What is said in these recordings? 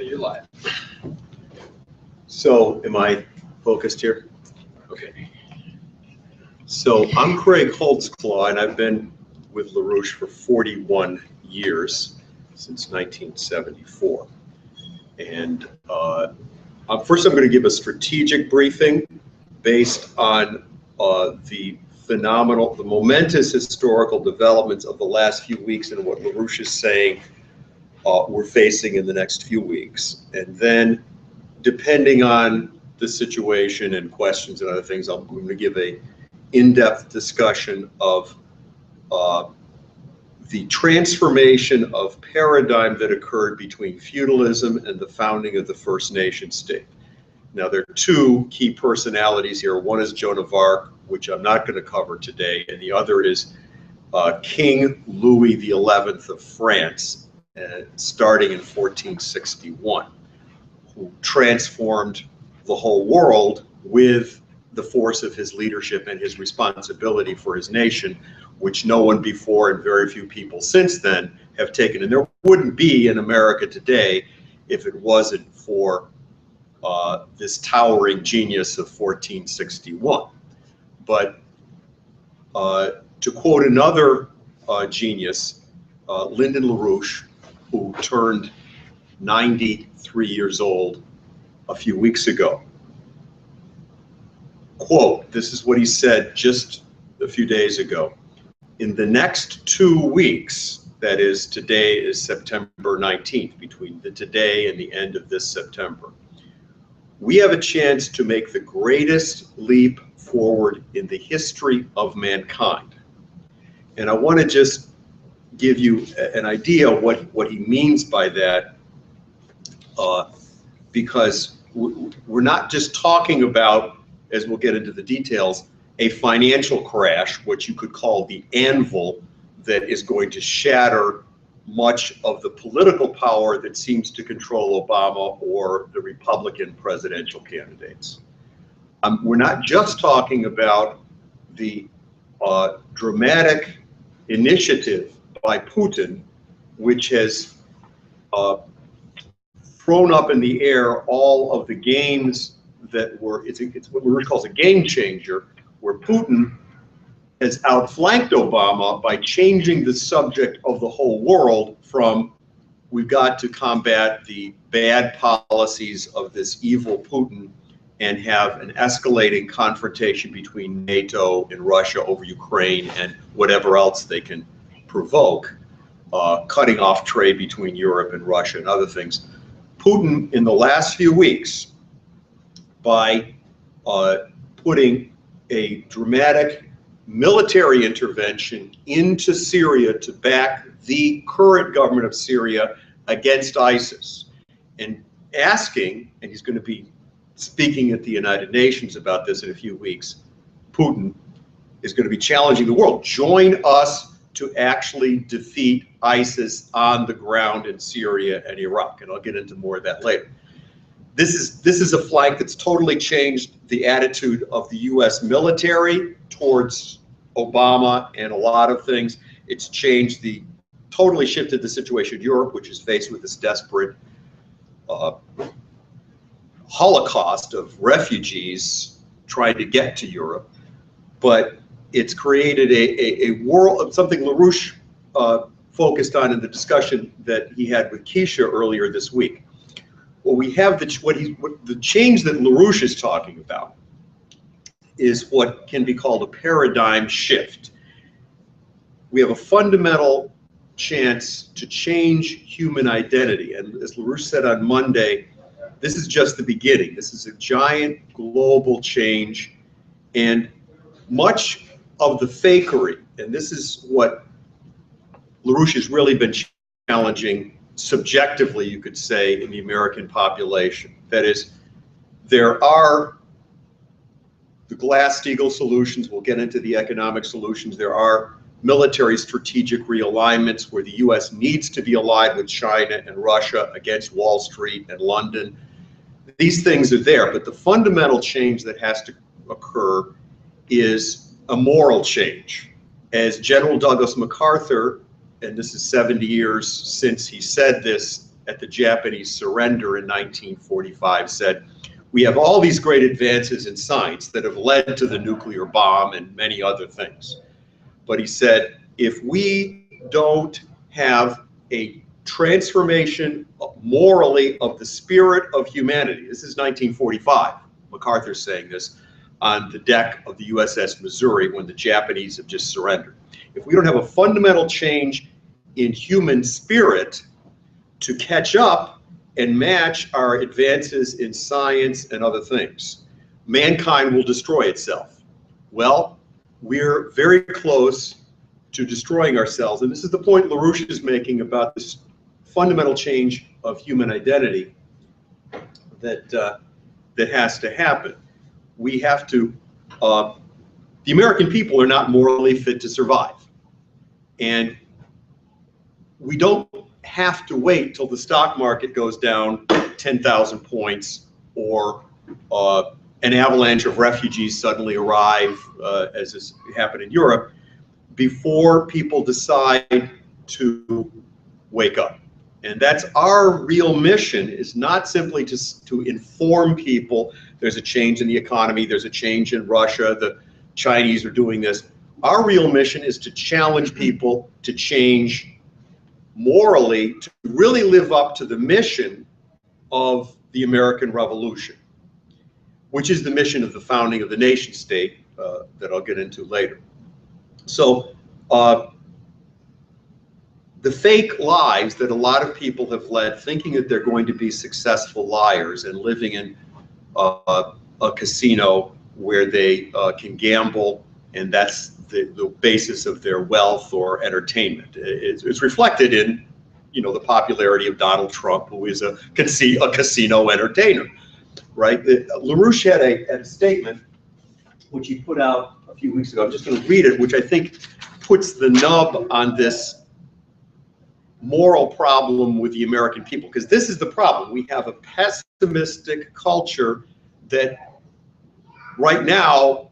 Okay, you're live. So, am I focused here? Okay. So, I'm Craig Holtzclaw, and I've been with LaRouche for 41 years, since 1974. And first, I'm going to give a strategic briefing based on the momentous historical developments of the last few weeks and what LaRouche is saying we're facing in the next few weeks. And then, depending on the situation and questions and other things, I'm going to give a in-depth discussion of the transformation of paradigm that occurred between feudalism and the founding of the First Nation state. Now, there are two key personalities here. One is Joan of Arc, which I'm not going to cover today, and the other is King Louis XI of France, starting in 1461, who transformed the whole world with the force of his leadership and his responsibility for his nation, which no one before and very few people since then have taken. And there wouldn't be in America today if it wasn't for this towering genius of 1461. But to quote another genius, Lyndon LaRouche, who turned 93 years old a few weeks ago. Quote, this is what he said just a few days ago. In the next 2 weeks, that is, today is September 19th, between the today and the end of this September, we have a chance to make the greatest leap forward in the history of mankind. And I want to just give you an idea of what he means by that, because we're not just talking about, as we'll get into the details, a financial crash, what you could call the anvil that is going to shatter much of the political power that seems to control Obama or the Republican presidential candidates. We're not just talking about the dramatic initiative by Putin, which has thrown up in the air all of the gains that were, it's what LaRouche calls a game changer, where Putin has outflanked Obama by changing the subject of the whole world from we've got to combat the bad policies of this evil Putin and have an escalating confrontation between NATO and Russia over Ukraine and whatever else they can provoke, cutting off trade between Europe and Russia and other things. Putin, in the last few weeks, by putting a dramatic military intervention into Syria to back the current government of Syria against ISIS, and asking, and he's going to be speaking at the United Nations about this in a few weeks, Putin is going to be challenging the world. Join us to actually defeat ISIS on the ground in Syria and Iraq, and I'll get into more of that later. This is a flank that's totally changed the attitude of the U.S. military towards Obama and a lot of things. It's changed totally shifted the situation in Europe, which is faced with this desperate holocaust of refugees trying to get to Europe. But it's created a world of something LaRouche focused on in the discussion that he had with Keisha earlier this week. Well, we have the change that LaRouche is talking about is what can be called a paradigm shift. We have a fundamental chance to change human identity. And as LaRouche said on Monday, this is just the beginning. This is a giant global change. And much of the fakery, and this is what LaRouche has really been challenging subjectively, you could say, in the American population. That is, there are the Glass-Steagall solutions, we'll get into the economic solutions, there are military strategic realignments where the US needs to be allied with China and Russia against Wall Street and London. These things are there, but the fundamental change that has to occur is a moral change. As General Douglas MacArthur, and this is 70 years since he said this at the Japanese surrender in 1945 said, we have all these great advances in science that have led to the nuclear bomb and many other things. But he said, if we don't have a transformation morally of the spirit of humanity, this is 1945, MacArthur's saying this, on the deck of the USS Missouri when the Japanese have just surrendered. If we don't have a fundamental change in human spirit to catch up and match our advances in science and other things, mankind will destroy itself. Well, we're very close to destroying ourselves, and this is the point LaRouche is making about this fundamental change of human identity that has to happen. We have to, the American people are not morally fit to survive. And we don't have to wait till the stock market goes down 10,000 points or an avalanche of refugees suddenly arrive, as has happened in Europe, before people decide to wake up. And that's our real mission, is not simply to inform people there's a change in the economy, there's a change in Russia, the Chinese are doing this. Our real mission is to challenge people to change morally, to really live up to the mission of the American Revolution, which is the mission of the founding of the nation state that I'll get into later. So the fake lives that a lot of people have led, thinking that they're going to be successful liars and living in a casino where they can gamble, and that's the basis of their wealth or entertainment. It's reflected in, you know, the popularity of Donald Trump, who is a casino entertainer, right? LaRouche had a statement which he put out a few weeks ago. I'm just going to read it, which I think puts the nub on this moral problem with the American people, because this is the problem. We have a pessimistic culture that right now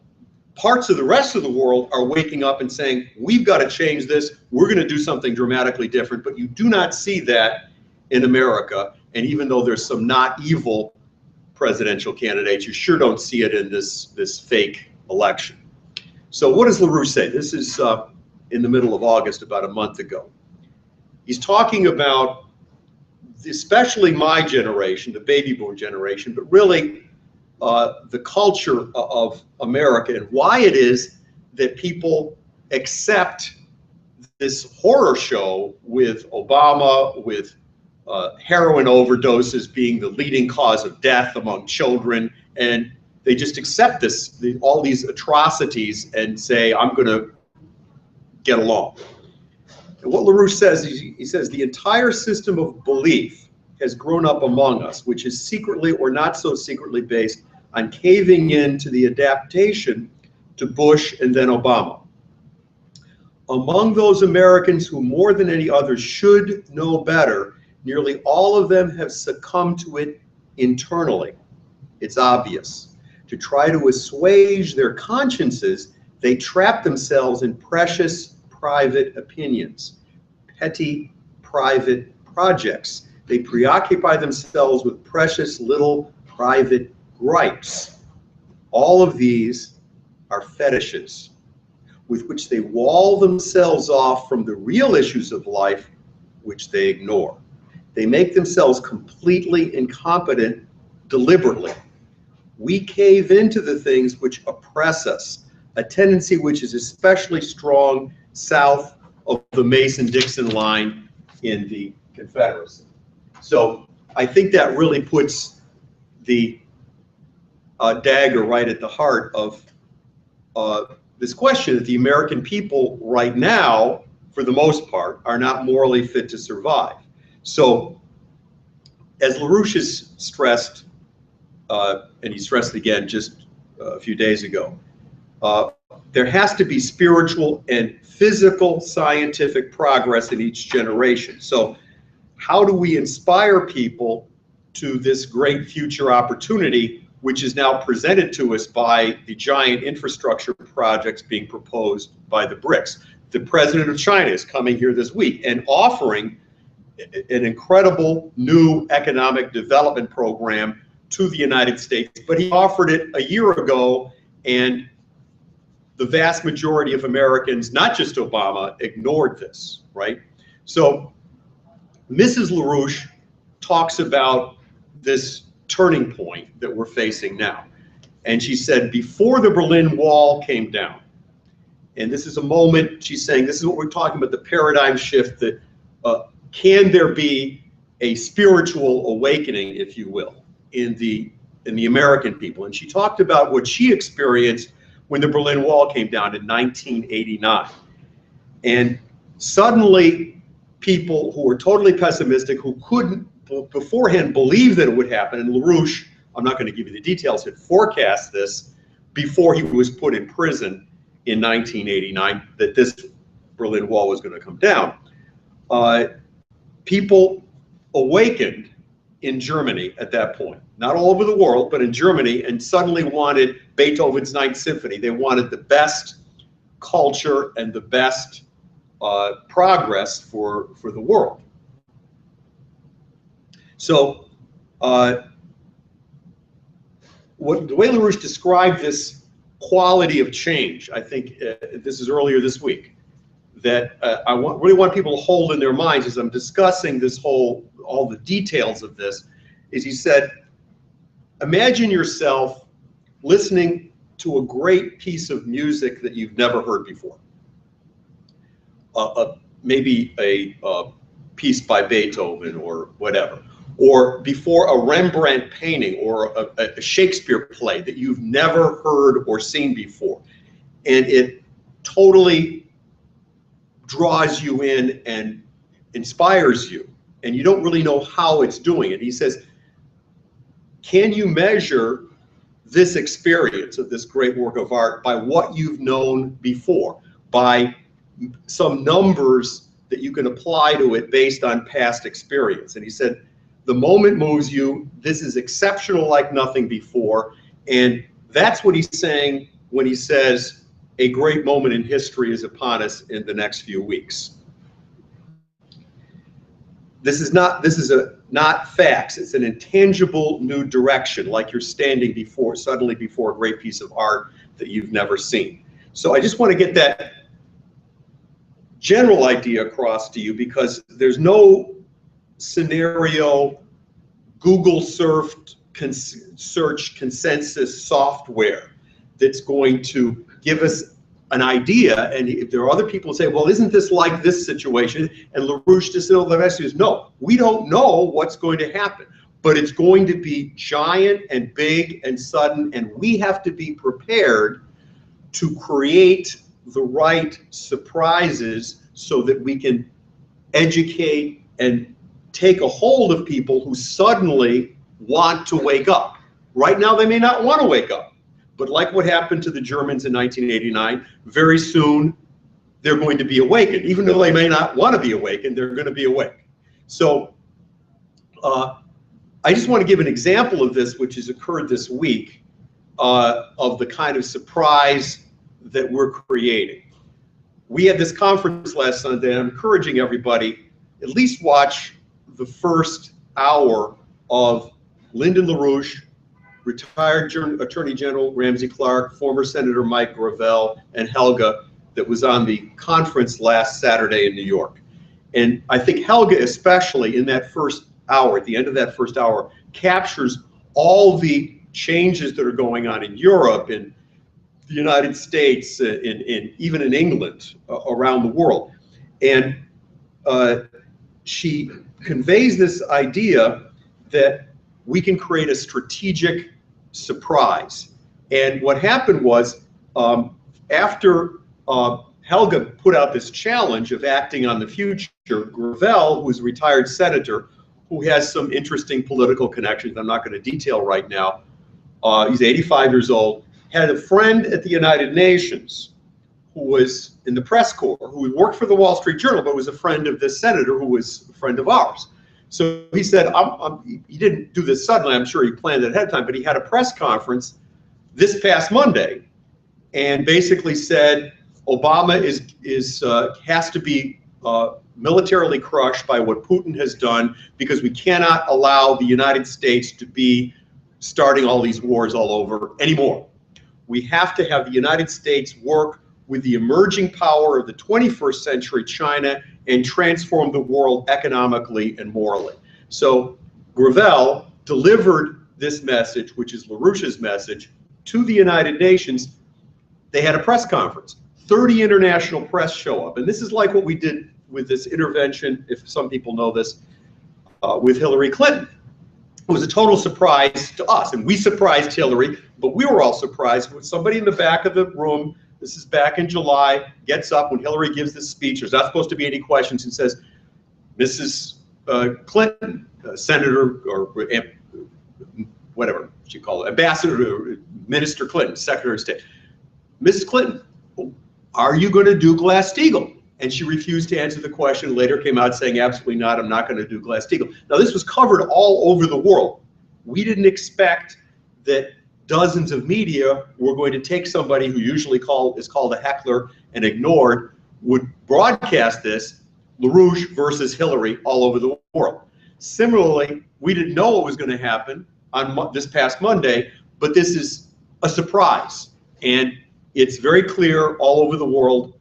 parts of the rest of the world are waking up and saying, we've got to change this, we're going to do something dramatically different. But you do not see that in America. And even though there's some not evil presidential candidates, you sure don't see it in this fake election. So what does LaRouche say? This is in the middle of August, about a month ago. He's talking about, especially my generation, the baby boom generation, but really the culture of America, and why it is that people accept this horror show with Obama, with heroin overdoses being the leading cause of death among children, and they just accept this, all these atrocities, and say, I'm going to get along. And what LaRouche says, he says, the entire system of belief has grown up among us, which is secretly or not so secretly based on caving in to the adaptation to Bush and then Obama. Among those Americans who more than any others should know better, nearly all of them have succumbed to it internally. It's obvious. To try to assuage their consciences, they trap themselves in precious private opinions, petty private projects. They preoccupy themselves with precious little private gripes. All of these are fetishes with which they wall themselves off from the real issues of life, which they ignore. They make themselves completely incompetent deliberately. We cave into the things which oppress us, a tendency which is especially strong south of the Mason-Dixon line in the Confederacy. So I think that really puts the dagger right at the heart of this question that the American people right now, for the most part, are not morally fit to survive. So as LaRouche has stressed, and he stressed again just a few days ago, there has to be spiritual and physical scientific progress in each generation. So how do we inspire people to this great future opportunity, which is now presented to us by the giant infrastructure projects being proposed by the BRICS? The president of China is coming here this week and offering an incredible new economic development program to the United States, but he offered it a year ago, and the vast majority of Americans, not just Obama, ignored this, right? So Mrs. LaRouche talks about this turning point that we're facing now. And she said, before the Berlin Wall came down, and this is a moment, she's saying, this is what we're talking about, the paradigm shift, that can there be a spiritual awakening, if you will, in the American people? And she talked about what she experienced when the Berlin Wall came down in 1989. And suddenly people who were totally pessimistic, who couldn't beforehand believe that it would happen, and LaRouche, I'm not going to give you the details, had forecast this before he was put in prison in 1989, that this Berlin Wall was going to come down. People awakened in Germany at that point, not all over the world, but in Germany, and suddenly wanted Beethoven's Ninth Symphony. They wanted the best culture and the best progress for the world. So the way LaRouche described this quality of change, I think this is earlier this week, that I really want people to hold in their minds as I'm discussing this all the details of this, is he said, imagine yourself listening to a great piece of music that you've never heard before. Maybe a piece by Beethoven or whatever, or before a Rembrandt painting or a Shakespeare play that you've never heard or seen before. And it totally draws you in and inspires you, and you don't really know how it's doing it. He says, can you measure this experience of this great work of art by what you've known before, by some numbers that you can apply to it based on past experience? And he said, the moment moves you. This is exceptional like nothing before. And that's what he's saying when he says a great moment in history is upon us in the next few weeks. This is not facts. It's an intangible new direction, like you're standing suddenly before a great piece of art that you've never seen. So I just want to get that general idea across to you, because there's no scenario Google search consensus software that's going to give us an idea. And if there are other people who say, well, isn't this like this situation? And LaRouche just says, no, we don't know what's going to happen, but it's going to be giant and big and sudden, and we have to be prepared to create the right surprises so that we can educate and take a hold of people who suddenly want to wake up. Right now, they may not want to wake up, but like what happened to the Germans in 1989, very soon they're going to be awakened. Even though they may not want to be awakened, they're going to be awake. So I just want to give an example of this, which has occurred this week, of the kind of surprise that we're creating. We had this conference last Sunday, and I'm encouraging everybody, at least watch the first hour of Lyndon LaRouche, retired Attorney General Ramsey Clark, former Senator Mike Gravel, and Helga, that was on the conference last Saturday in New York. And I think Helga, especially in that first hour, at the end of that first hour, captures all the changes that are going on in Europe, in the United States, even in England, around the world. And she conveys this idea that we can create a strategic surprise. And what happened was, after Helga put out this challenge of acting on the future, Gravel, who's a retired senator, who has some interesting political connections I'm not going to detail right now, he's 85 years old, had a friend at the United Nations who was in the press corps, who worked for the Wall Street Journal, but was a friend of this senator who was a friend of ours. So he said, he didn't do this suddenly, I'm sure he planned it ahead of time, but he had a press conference this past Monday and basically said Obama has to be militarily crushed by what Putin has done, because we cannot allow the United States to be starting all these wars all over anymore. We have to have the United States work with the emerging power of the 21st century, China, and transform the world economically and morally. So Gravel delivered this message, which is LaRouche's message, to the United Nations. They had a press conference. 30 international press show up. And this is like what we did with this intervention, if some people know this, with Hillary Clinton. It was a total surprise to us, and we surprised Hillary, but we were all surprised when somebody in the back of the room, this is back in July, gets up when Hillary gives this speech. There's not supposed to be any questions, and says, Mrs. Clinton, Senator, or whatever she called it, Ambassador, Minister Clinton, Secretary of State. Mrs. Clinton, are you going to do Glass-Steagall? And she refused to answer the question. Later came out saying, absolutely not, I'm not going to do Glass-Steagall. Now, this was covered all over the world. We didn't expect that dozens of media were going to take somebody who usually is called a heckler and ignored, would broadcast this, LaRouche versus Hillary, all over the world. Similarly, we didn't know what was going to happen on this past Monday, but this is a surprise. And it's very clear all over the world,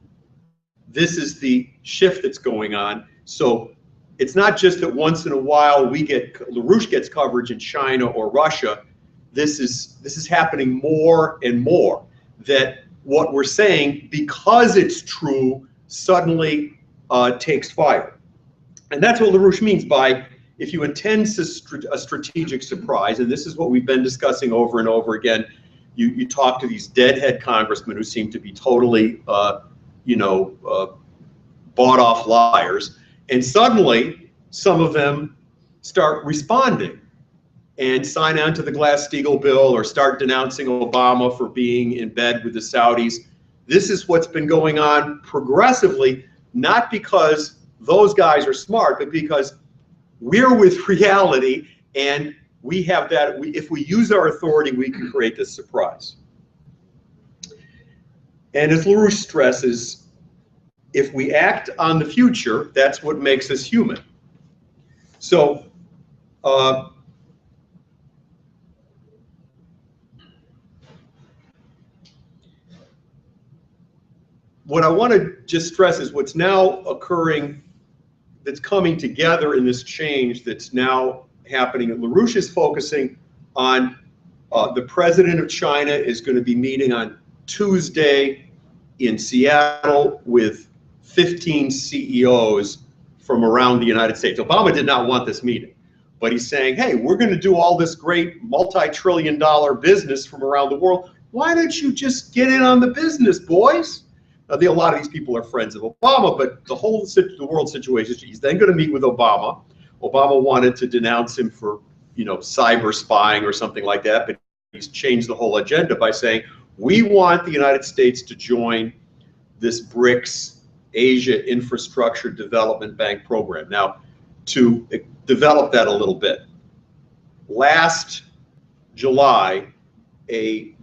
this is the shift that's going on. So it's not just that once in a while LaRouche gets coverage in China or Russia. This is happening more and more, that what we're saying, because it's true, suddenly takes fire. And that's what LaRouche means by, if you intend a strategic surprise, and this is what we've been discussing over and over again, you talk to these deadhead congressmen who seem to be totally, bought off liars, and suddenly some of them start responding and sign on to the Glass-Steagall bill or start denouncing Obama for being in bed with the Saudis. This is what's been going on progressively, not because those guys are smart, but because we're with reality, and we have that. If we use our authority, we can create this surprise. And as LaRouche stresses, if we act on the future, that's what makes us human. So what I want to just stress is what's now occurring, that's coming together in this change that's now happening. LaRouche is focusing on the president of China is going to be meeting on Tuesday in Seattle with 15 CEOs from around the United States. Obama did not want this meeting, but he's saying, hey, we're going to do all this great multi-trillion-dollar business from around the world. Why don't you just get in on the business, boys? Now, a lot of these people are friends of Obama, but the world situation, he's then going to meet with Obama. Obama wanted to denounce him for, cyber spying or something like that, but he's changed the whole agenda by saying, we want the United States to join this BRICS Asia Infrastructure Development Bank program. Now, to develop that a little bit, last July, a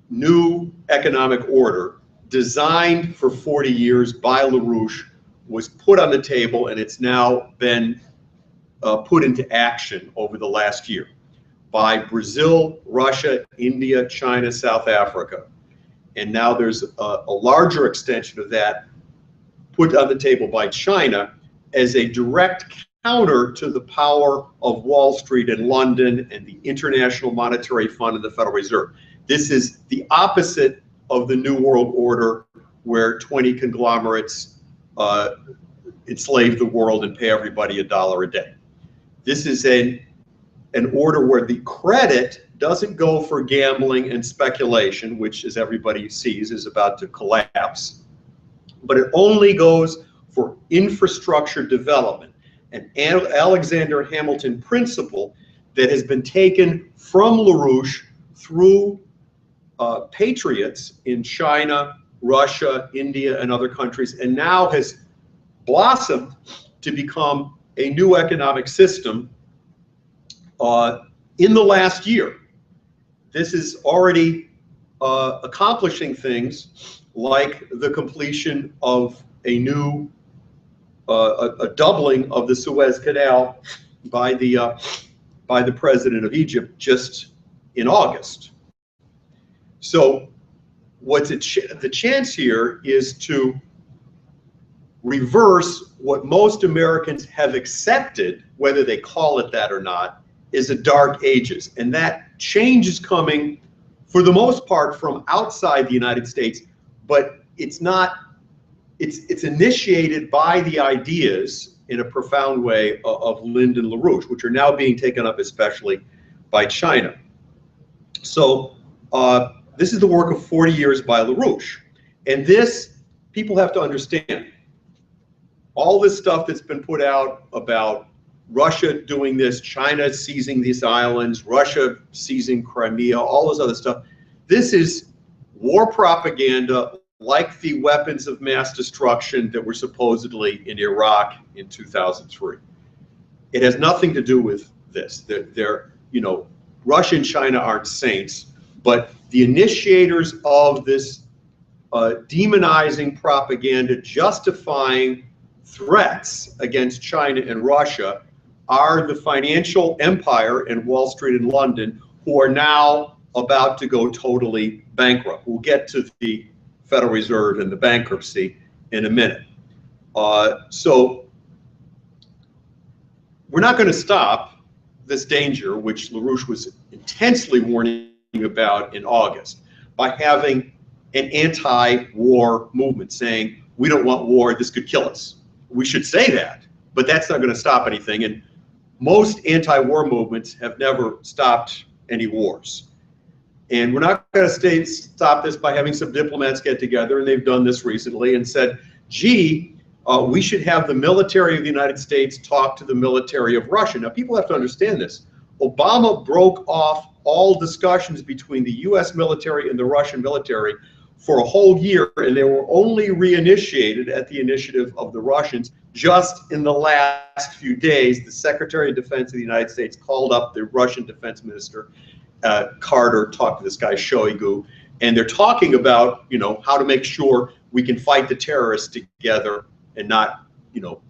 new economic order designed for 40 years by LaRouche was put on the table, and it's now been put into action over the last year by Brazil, Russia, India, China, South Africa. And now there's a larger extension of that put on the table by China as a direct counter to the power of Wall Street and London and the International Monetary Fund and the Federal Reserve. This is the opposite of the New World Order, where 20 conglomerates enslave the world and pay everybody $1 a day. This is an order where the credit doesn't go for gambling and speculation, which, as everybody sees, is about to collapse, but it only goes for infrastructure development, an Alexander Hamilton principle that has been taken from LaRouche through patriots in China, Russia, India, and other countries, and now has blossomed to become a new economic system in the last year. This is already accomplishing things like the completion of a new a doubling of the Suez Canal by the president of Egypt just in August. So what's the chance here is to reverse what most Americans have accepted, whether they call it that or not, is a dark ages. And that change is coming, for the most part, from outside the United States, but it's not, it's initiated by the ideas in a profound way of Lyndon LaRouche, which are now being taken up especially by China. So this is the work of 40 years by LaRouche. And this, people have to understand, all this stuff that's been put out about Russia doing this, China seizing these islands, Russia seizing Crimea, all this other stuff, this is war propaganda like the weapons of mass destruction that were supposedly in Iraq in 2003. It has nothing to do with this. They're, you know, Russia and China aren't saints, but the initiators of this demonizing propaganda justifying threats against China and Russia are the financial empire and Wall Street and London, who are now about to go totally bankrupt. We'll get to the Federal Reserve and the bankruptcy in a minute. So we're not going to stop this danger, which LaRouche was intensely warning about in August, by having an anti-war movement saying, we don't want war, this could kill us. We should say that, but that's not going to stop anything. And most anti-war movements have never stopped any wars. And we're not going to stop this by having some diplomats get together, and they've done this recently, and said, gee, we should have the military of the United States talk to the military of Russia. Now, people have to understand this. Obama broke off all discussions between the US military and the Russian military for a whole year, and they were only reinitiated at the initiative of the Russians. Just in the last few days, the Secretary of Defense of the United States called up the Russian Defense Minister, Carter, talked to this guy Shoigu, and they're talking about, you know, how to make sure we can fight the terrorists together and not, you know,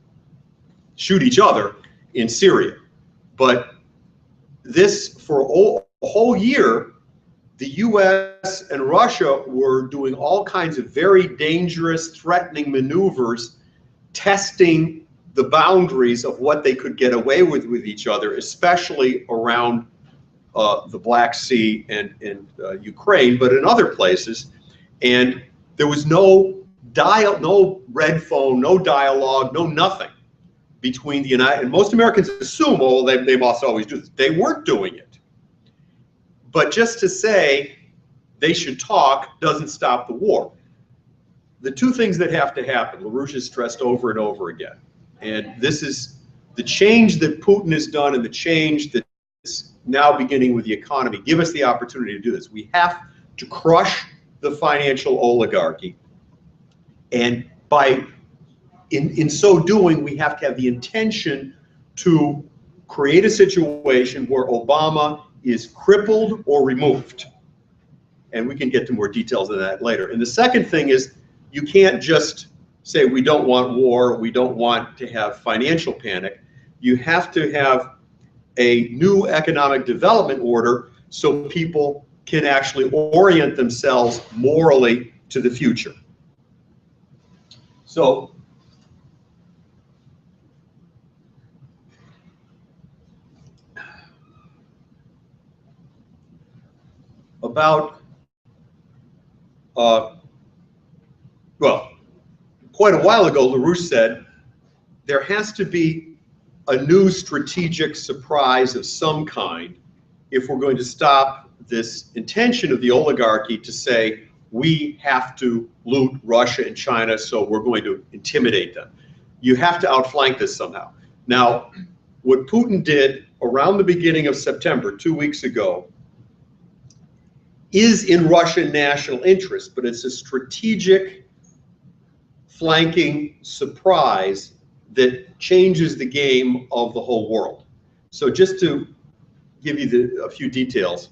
shoot each other in Syria. But this, for a whole year, the US and Russia were doing all kinds of very dangerous, threatening maneuvers, testing the boundaries of what they could get away with each other, especially around the Black Sea and Ukraine, but in other places. And there was no red phone, no dialogue, no nothing between the United, and most Americans assume, oh, they must always do this. They weren't doing it. But just to say they should talk doesn't stop the war. The two things that have to happen, LaRouche has stressed over and over again, and this is the change that Putin has done and the change that's now beginning with the economy, give us the opportunity to do this. We have to crush the financial oligarchy, and in so doing, we have to have the intention to create a situation where Obama is crippled or removed. And we can get to more details of that later. And the second thing is, you can't just say we don't want war, we don't want to have financial panic. You have to have a new economic development order so people can actually orient themselves morally to the future. So about, well, quite a while ago, LaRouche said there has to be a new strategic surprise of some kind if we're going to stop this intention of the oligarchy to say we have to loot Russia and China, so we're going to intimidate them. You have to outflank this somehow. Now, what Putin did around the beginning of September, 2 weeks ago, is in Russian national interest, but it's a strategic flanking surprise that changes the game of the whole world. So just to give you a few details,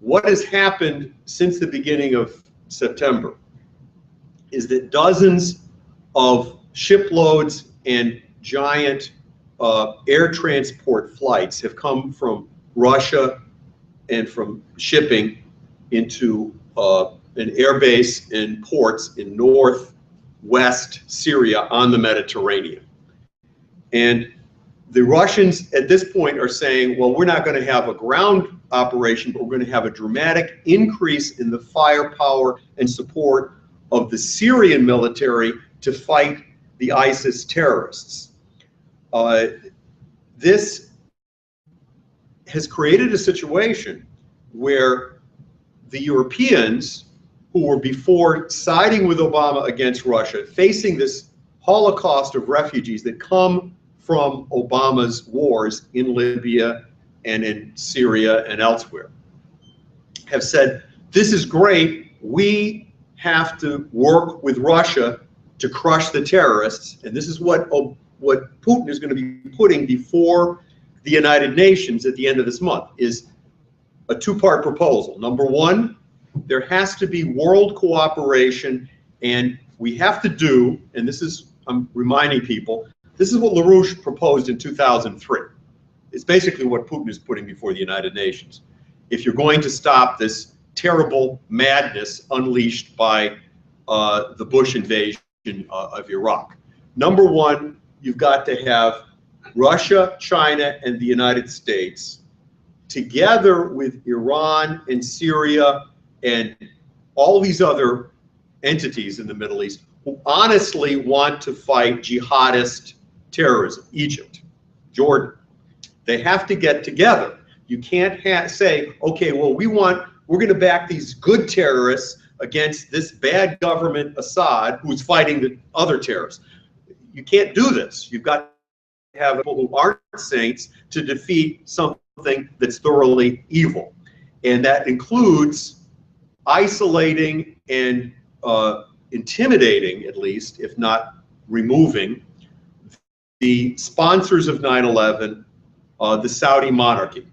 what has happened since the beginning of September is that dozens of shiploads and giant air transport flights have come from Russia and from shipping into an airbase and ports in northwest Syria on the Mediterranean. And the Russians at this point are saying, well, we're not going to have a ground operation, but we're going to have a dramatic increase in the firepower and support of the Syrian military to fight the ISIS terrorists. This has created a situation where the Europeans, who were before siding with Obama against Russia, facing this holocaust of refugees that come from Obama's wars in Libya and in Syria and elsewhere, have said, this is great, we have to work with Russia to crush the terrorists, and this is what Putin is going to be putting before the United Nations at the end of this month, is a two-part proposal. Number one, there has to be world cooperation, and we have to do, and this is, I'm reminding people, this is what LaRouche proposed in 2003. It's basically what Putin is putting before the United Nations. If you're going to stop this terrible madness unleashed by the Bush invasion of Iraq. Number one, you've got to have Russia, China, and the United States together with Iran and Syria and all these other entities in the Middle East who honestly want to fight jihadist terrorism. Egypt, Jordan, they have to get together. You can't say, okay, well, we're going to back these good terrorists against this bad government, Assad, who's fighting the other terrorists. You can't do this. You've got to have people who aren't saints to defeat something that's thoroughly evil. And that includes isolating and intimidating, at least, if not removing, the sponsors of 9/11, the Saudi monarchy.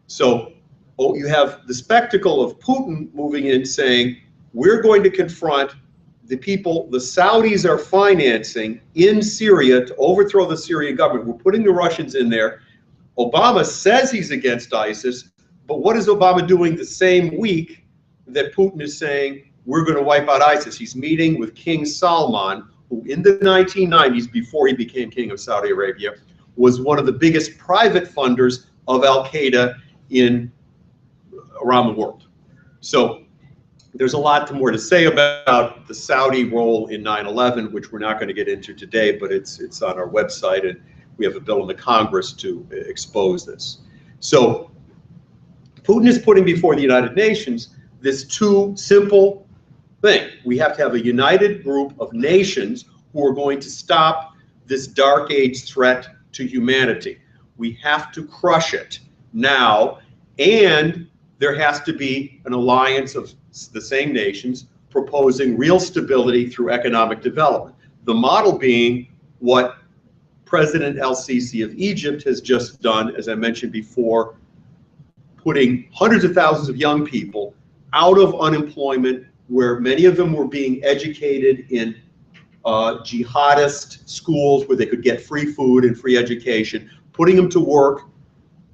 So you have the spectacle of Putin moving in saying, we're going to confront the people the Saudis are financing in Syria to overthrow the Syrian government. We're putting the Russians in there. Obama says he's against ISIS, but what is Obama doing the same week that Putin is saying we're going to wipe out ISIS? He's meeting with King Salman, who in the 1990s, before he became king of Saudi Arabia, was one of the biggest private funders of Al-Qaeda around the world. So there's a lot more to say about the Saudi role in 9/11, which we're not going to get into today, but it's on our website, and we have a bill in the Congress to expose this. So Putin is putting before the United Nations this too simple thing. We have to have a united group of nations who are going to stop this dark age threat to humanity. We have to crush it now, and there has to be an alliance of the same nations proposing real stability through economic development. The model being what President El-Sisi of Egypt has just done, as I mentioned before, putting hundreds of thousands of young people out of unemployment, where many of them were being educated in jihadist schools where they could get free food and free education, putting them to work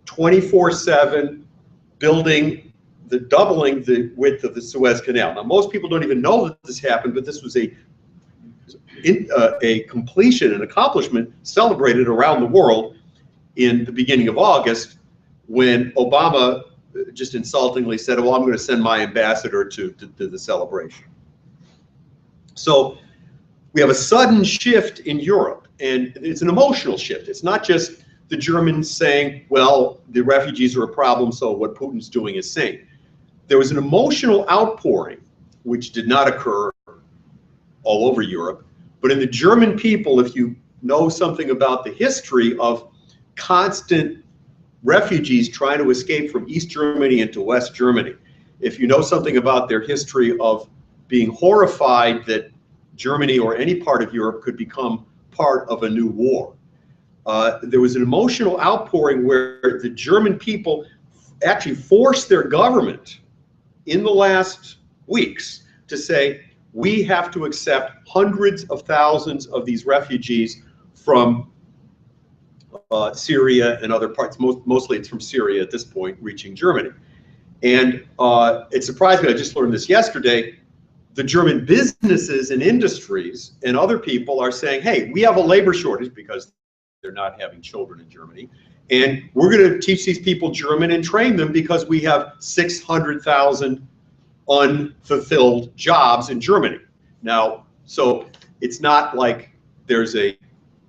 24/7, doubling the width of the Suez Canal. Now, most people don't even know that this happened, but this was a completion, an accomplishment celebrated around the world in the beginning of August, when Obama just insultingly said, well, I'm going to send my ambassador to the celebration. So we have a sudden shift in Europe, and it's an emotional shift. It's not just the Germans saying, well, the refugees are a problem, so what Putin's doing is sane. There was an emotional outpouring, which did not occur all over Europe, but in the German people, if you know something about the history of constant refugees trying to escape from East Germany into West Germany, if you know something about their history of being horrified that Germany or any part of Europe could become part of a new war, there was an emotional outpouring where the German people actually forced their government in the last weeks to say, we have to accept hundreds of thousands of these refugees from Syria and other parts. Mostly it's from Syria at this point, reaching Germany. And it surprised me, I just learned this yesterday, the German businesses and industries and other people are saying, hey, we have a labor shortage because they're not having children in Germany. And we're going to teach these people German and train them because we have 600,000 unfulfilled jobs in Germany. Now, so it's not like there's a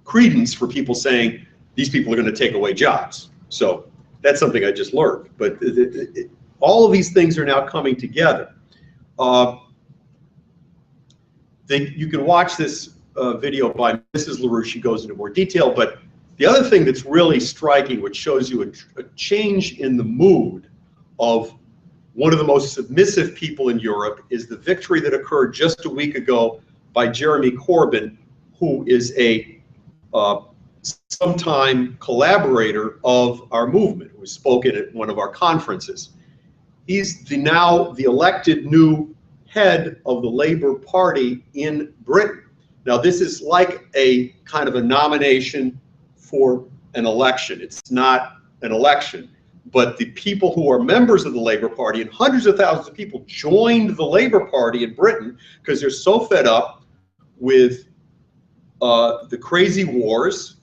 credence for people saying these people are going to take away jobs. So that's something I just learned. But all of these things are now coming together. You can watch this video by Mrs. LaRouche. She goes into more detail. But the other thing that's really striking, which shows you a change in the mood of one of the most submissive people in Europe, is the victory that occurred just a week ago by Jeremy Corbyn, who is a sometime collaborator of our movement, who has spoken at one of our conferences. He's now the elected new head of the Labour Party in Britain. Now, this is like a kind of a nomination for an election. It's not an election, but the people who are members of the Labour Party, and hundreds of thousands of people joined the Labour Party in Britain because they're so fed up with the crazy wars,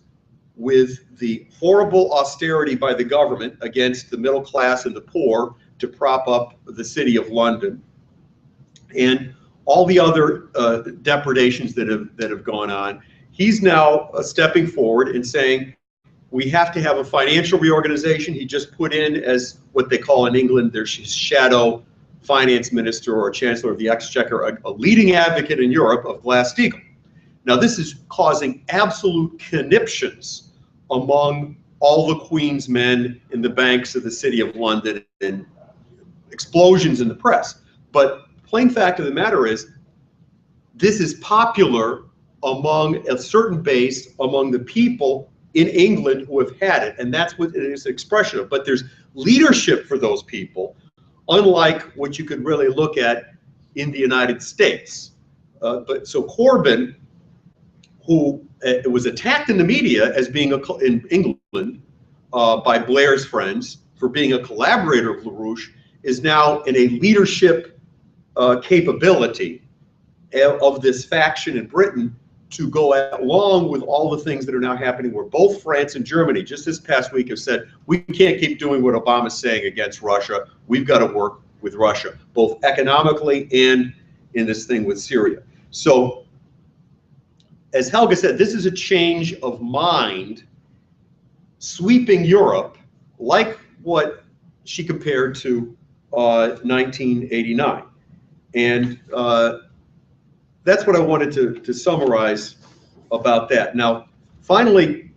with the horrible austerity by the government against the middle class and the poor to prop up the city of London, and all the other depredations that have gone on. He's now stepping forward and saying we have to have a financial reorganization. He just put in, as what they call in England, there's his shadow finance minister or chancellor of the exchequer, a leading advocate in Europe of Glass-Steagall. Now, this is causing absolute conniptions among all the Queen's men in the banks of the City of London and explosions in the press. But plain fact of the matter is, this is popular among a certain base, among the people in England who have had it, and that's what it is an expression of. But there's leadership for those people, unlike what you could really look at in the United States. But so Corbyn, who was attacked in the media as being in England by Blair's friends for being a collaborator of LaRouche, is now in a leadership capability of this faction in Britain to go along with all the things that are now happening, where both France and Germany just this past week have said, we can't keep doing what Obama's saying against Russia. We've got to work with Russia, both economically and in this thing with Syria. So, as Helga said, this is a change of mind sweeping Europe, like what she compared to 1989. And that's what I wanted to summarize about that. Now, finally,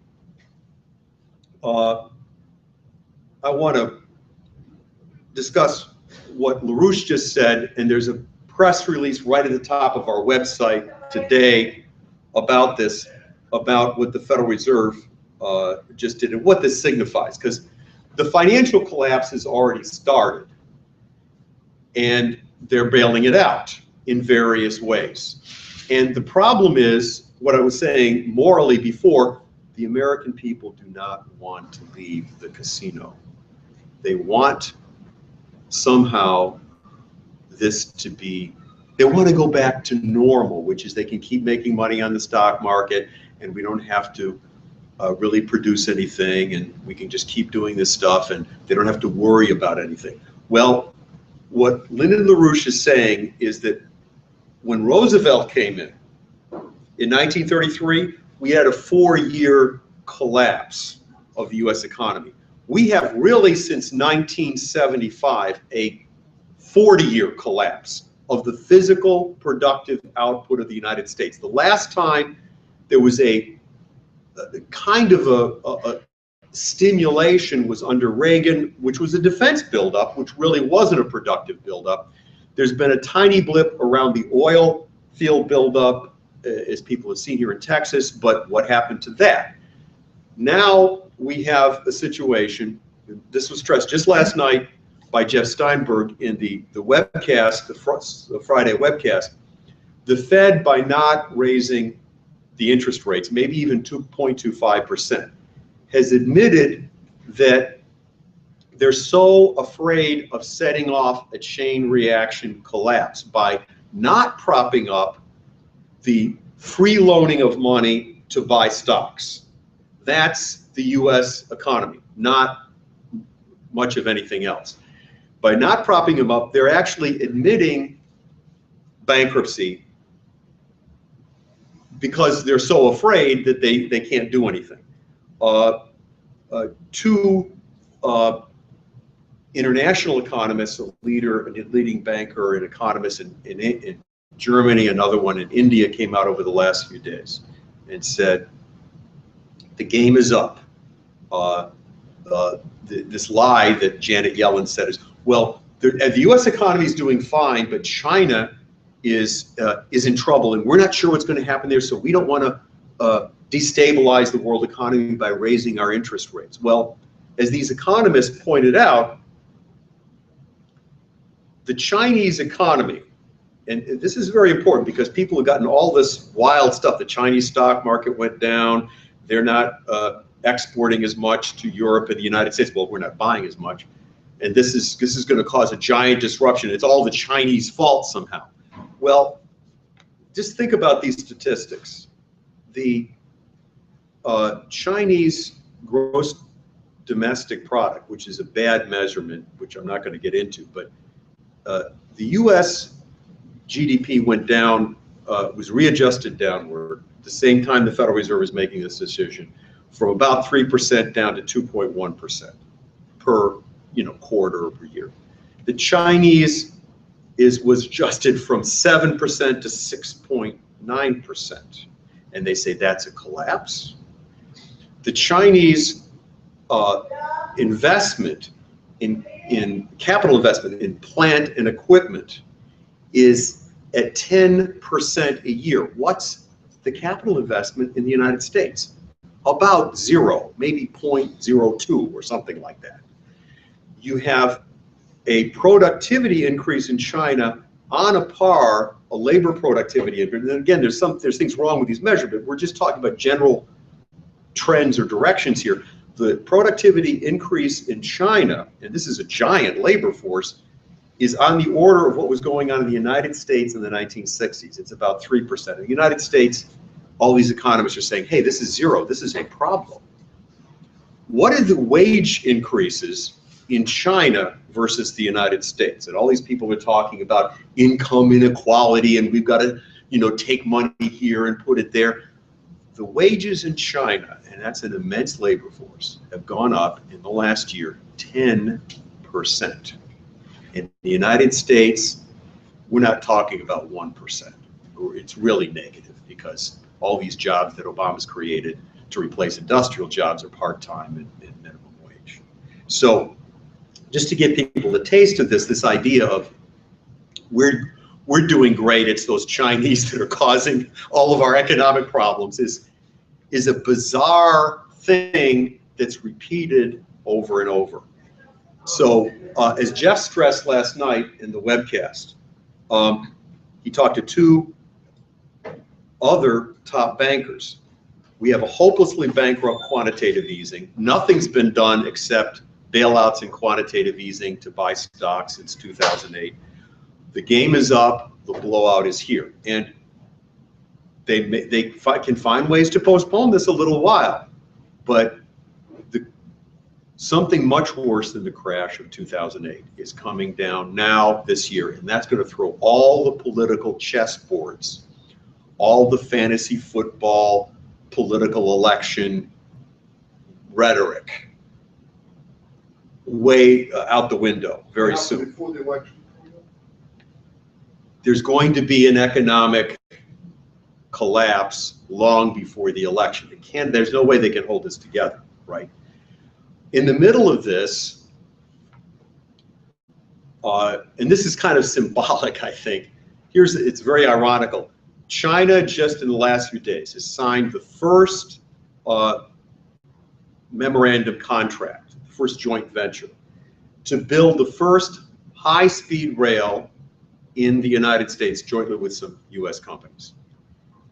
I want to discuss what LaRouche just said, and there's a press release right at the top of our website today about this, about what the Federal Reserve just did and what this signifies, because the financial collapse has already started, and they're bailing it out in various ways. And the problem is, what I was saying morally before, the American people do not want to leave the casino. They want somehow this to be, they want to go back to normal, which is they can keep making money on the stock market and we don't have to really produce anything, and we can just keep doing this stuff and they don't have to worry about anything. Well, what Lyndon LaRouche is saying is that when Roosevelt came in 1933, we had a 4-year collapse of the U.S. economy. We have really, since 1975, a 40-year collapse of the physical productive output of the United States. The last time there was a kind of a stimulation was under Reagan, which was a defense buildup, which really wasn't a productive buildup. There's been a tiny blip around the oil field buildup, as people have seen here in Texas, but what happened to that? Now we have a situation, this was stressed just last night by Jeff Steinberg in the webcast, the Friday webcast, the Fed, by not raising the interest rates, maybe even 2.25%, has admitted that they're so afraid of setting off a chain reaction collapse by not propping up the free loaning of money to buy stocks. That's the US economy, not much of anything else. By not propping them up, they're actually admitting bankruptcy because they're so afraid that they can't do anything. Two international economists, a leading banker, an economist in Germany, another one in India, came out over the last few days and said, the game is up. This lie that Janet Yellen said is, well, the U.S. economy is doing fine, but China is in trouble, and we're not sure what's going to happen there, so we don't want to destabilize the world economy by raising our interest rates. Well, as these economists pointed out, the Chinese economy, and this is very important because people have gotten all this wild stuff. The Chinese stock market went down. They're not exporting as much to Europe and the United States. Well, we're not buying as much. And this is going to cause a giant disruption. It's all the Chinese fault somehow. Well, just think about these statistics. The Chinese gross domestic product, which is a bad measurement, which I'm not going to get into, but the U.S. GDP went down, was readjusted downward at the same time the Federal Reserve is making this decision, from about 3% down to 2.1% per quarter or per year. The Chinese was adjusted from 7% to 6.9%, and they say that's a collapse. The Chinese investment in capital investment in plant and equipment is at 10% a year. What's the capital investment in the United States? About zero, maybe 0.02 or something like that. You have a productivity increase in China on a par, a labor productivity. And again, there's things wrong with these measures, but we're just talking about general trends or directions here. The productivity increase in China, and this is a giant labor force, is on the order of what was going on in the United States in the 1960s. It's about 3%. In the United States, all these economists are saying, hey, this is zero, this is a problem. What are the wage increases in China versus the United States? And all these people are talking about income inequality, and we've got to, take money here and put it there. The wages in China, and that's an immense labor force, have gone up in the last year 10%. In the United States, we're not talking about 1%. It's really negative because all these jobs that Obama's created to replace industrial jobs are part-time and minimum wage. So just to give people a taste of this idea of we're doing great, it's those Chinese that are causing all of our economic problems is a bizarre thing that's repeated over and over. So as Jeff stressed last night in the webcast, he talked to two other top bankers. We have a hopelessly bankrupt quantitative easing. Nothing's been done except bailouts and quantitative easing to buy stocks since 2008. The game is up, the blowout is here. And they can find ways to postpone this a little while, but something much worse than the crash of 2008 is coming down now this year, and that's going to throw all the political chessboards, all the fantasy football, political election rhetoric way out the window very soon. Before the election. There's going to be an economic collapse long before the election. There's no way they can hold this together, right? In the middle of this, and this is kind of symbolic, I think. It's very ironical. China, just in the last few days, has signed the first memorandum contract, the first joint venture, to build the first high-speed rail in the United States jointly with some US companies.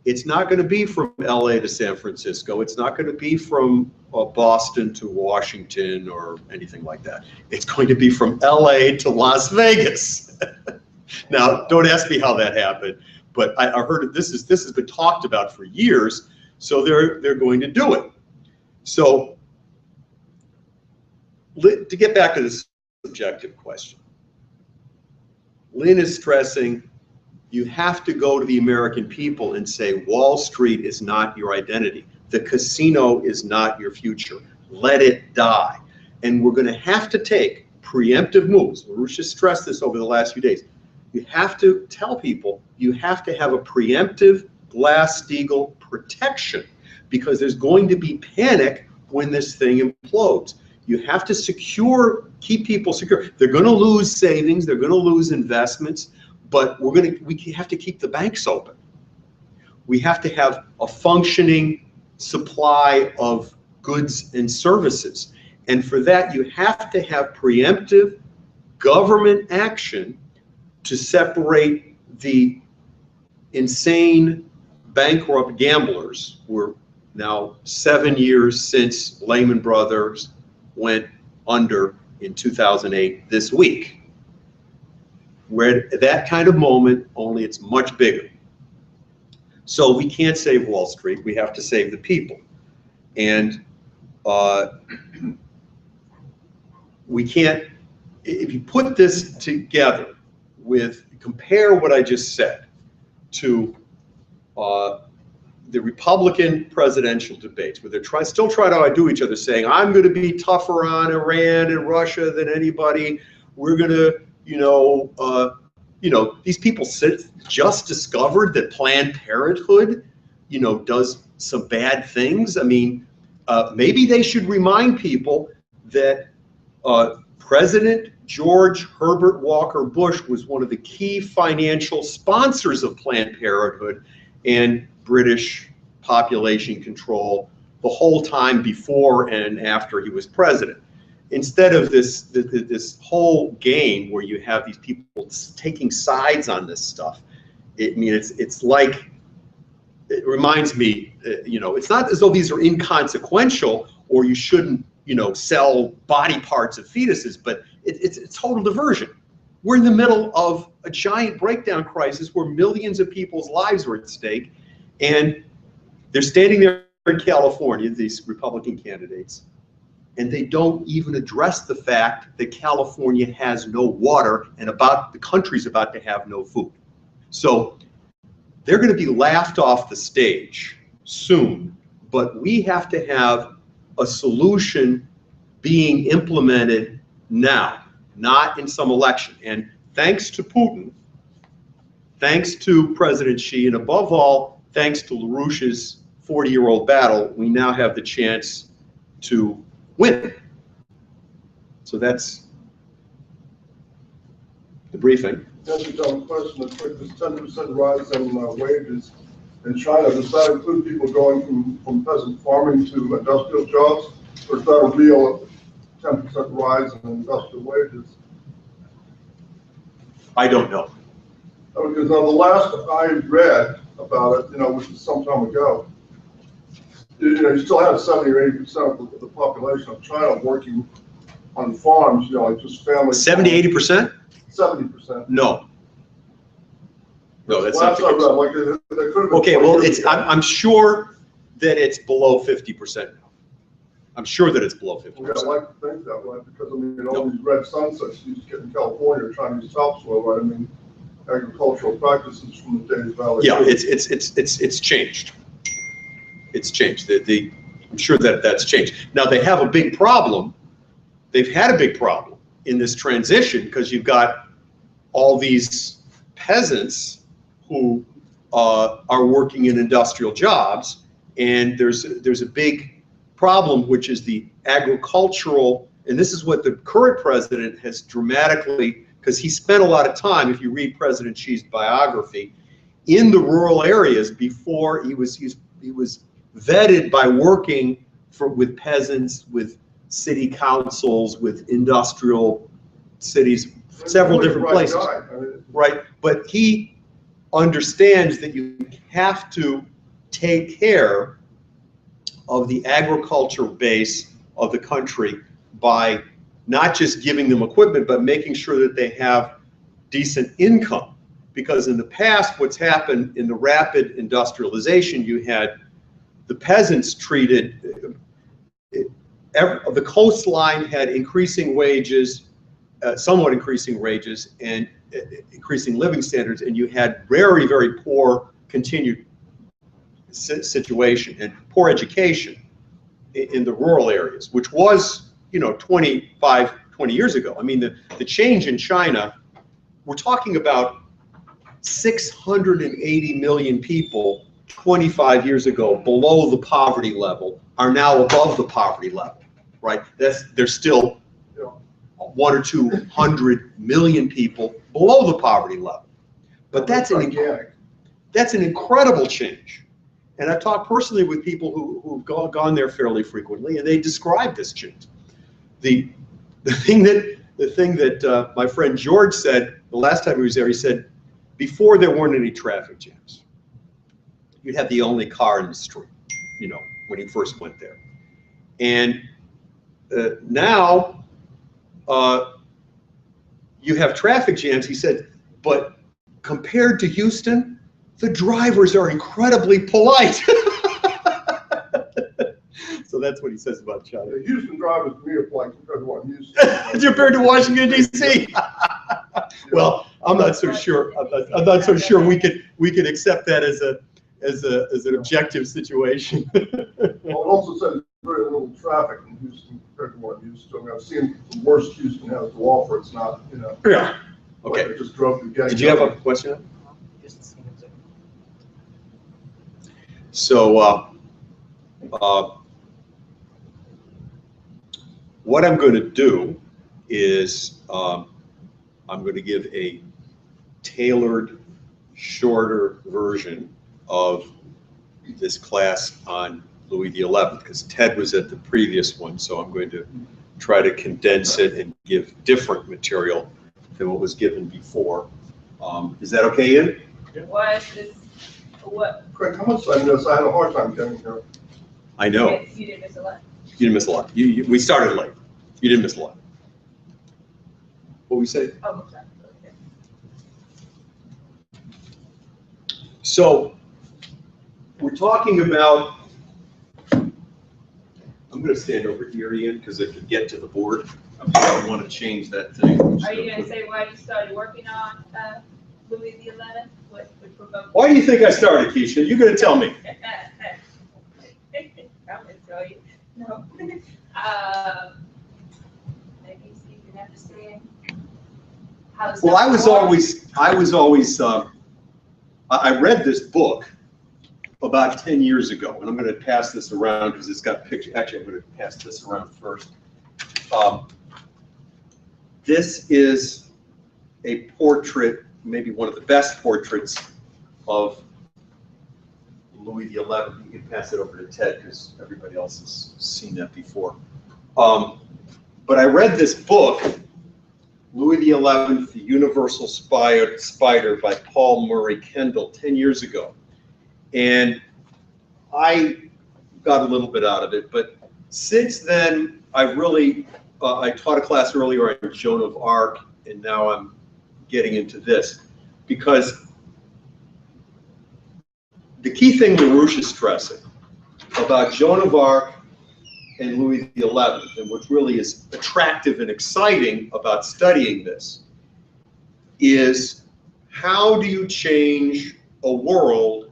It's not going to be from LA to San Francisco. It's not going to be from Boston to Washington or anything like that. It's going to be from LA to Las Vegas. Now, don't ask me how that happened, but I heard this has been talked about for years, so they're going to do it. So to get back to this subjective question, Lynn is stressing you have to go to the American people and say Wall Street is not your identity. The casino is not your future. Let it die. And we're going to have to take preemptive moves. LaRouche has stressed this over the last few days. You have to tell people you have to have a preemptive Glass-Steagall protection because there's going to be panic when this thing implodes. You have to keep people secure. They're going to lose savings. They're going to lose investments. But we have to keep the banks open. We have to have a functioning supply of goods and services. And for that, you have to have preemptive government action to separate the insane bankrupt gamblers. We're now 7 years since Lehman Brothers went under in 2008 this week. We're at that kind of moment, only it's much bigger. So we can't save Wall Street, we have to save the people. And we can't, if you put this together compare what I just said to the Republican presidential debates, where they're still trying to outdo each other, saying, I'm going to be tougher on Iran and Russia than anybody. We're going to, these people just discovered that Planned Parenthood, does some bad things. I mean, maybe they should remind people that President George Herbert Walker Bush was one of the key financial sponsors of Planned Parenthood and British population control the whole time before and after he was president. Instead of this whole game where you have these people taking sides on this stuff, it reminds me, it's not as though these are inconsequential or you shouldn't, sell body parts of fetuses, but it's total diversion. We're in the middle of a giant breakdown crisis where millions of people's lives are at stake, and they're standing there in California, these Republican candidates, and they don't even address the fact that California has no water and the country's about to have no food. So they're going to be laughed off the stage soon, but we have to have a solution being implemented now, not in some election. And thanks to Putin, thanks to President Xi, and above all, thanks to LaRouche's 40-year-old battle, we now have the chance to win. So that's the briefing. Yes, a dumb question. It's like this 10% rise in wages in China. Does that include people going from peasant farming to industrial jobs, or is that a real 10% rise in industrial wages? I don't know. Because the last I read about it, which is some time ago, you still have 70 or 80% of the population of China working on farms, like just families. 70, 80%? 70%. No. No, that's not the case. Okay, well, I'm sure that it's below 50% now. I'm sure that it's below 50%. Yeah, I like to think that way because all these red sunsets you get in California are Chinese topsoil, right? I mean, agricultural practices from the Days Valley. Yeah, it's changed. It's changed. I'm sure that's changed. Now they have a big problem. They've had a big problem in this transition because you've got all these peasants who are working in industrial jobs, and there's a big problem, which is the agricultural, and this is what the current president has dramatically, because he spent a lot of time, if you read President Xi's biography, in the rural areas before he was vetted by working with peasants, with city councils, with industrial cities several different places. Right, but he understands that you have to take care of the agriculture base of the country by not just giving them equipment, but making sure that they have decent income. Because in the past, what's happened in the rapid industrialization, you had the peasants treated, the coastline had increasing wages, somewhat increasing wages, and increasing living standards, and you had very, very poor continued situation and poor education in the rural areas, which was, 20 years ago. I mean, the change in China, we're talking about 680 million people 25 years ago below the poverty level are now above the poverty level, right? There's still 100 or 200 million people below the poverty level. But that's an incredible change. And I've talked personally with people who've gone there fairly frequently, and they describe this change. The thing that my friend George said the last time he was there, he said, before there weren't any traffic jams. You'd have the only car in the street, when he first went there. And now you have traffic jams, he said, but compared to Houston, the drivers are incredibly polite. So that's what he says about China. The Houston drivers to me are polite compared to what I'm used to. Compared to Washington, D.C. Well, I'm not so sure. I'm not so sure we could accept that as an objective situation. Well, it also said there's very little traffic in Houston compared to what I'm used to. I mean, I've seen the worst Houston has to offer. It's not, Yeah. Okay. Like I just drove through getting. Did you have a question? So, what I'm going to do is I'm going to give a tailored, shorter version of this class on Louis XI, because Ted was at the previous one, so I'm going to try to condense it and give different material than what was given before. Is that okay, Ian? Why is this, what? Craig, how much did I miss? I had a hard time getting here. I know. You didn't miss a lot. You didn't miss a lot. We started late. You didn't miss a lot. What we say? Oh, sorry. Okay. So we're talking about, I'm going to stand over here, Ian, because I can get to the board. I don't want to change that thing. Are you going to say why you started working on Louis XI? What provoked? Why do you think I started, Keisha? You're going to tell me. I'm going to tell you. No. Maybe so you can understand how this. Well, I was always, I read this book about 10 years ago, and I'm going to pass this around because it's got pictures. Actually, I'm going to pass this around first. This is a portrait, maybe one of the best portraits of Louis XI. You can pass it over to Ted because everybody else has seen that before. But I read this book, Louis XI, The Universal Spider by Paul Murray Kendall, 10 years ago. And I got a little bit out of it, but since then, I taught a class earlier on Joan of Arc, and now I'm getting into this, because the key thing LaRouche is stressing about Joan of Arc and Louis XI, and what really is attractive and exciting about studying this, is how do you change a world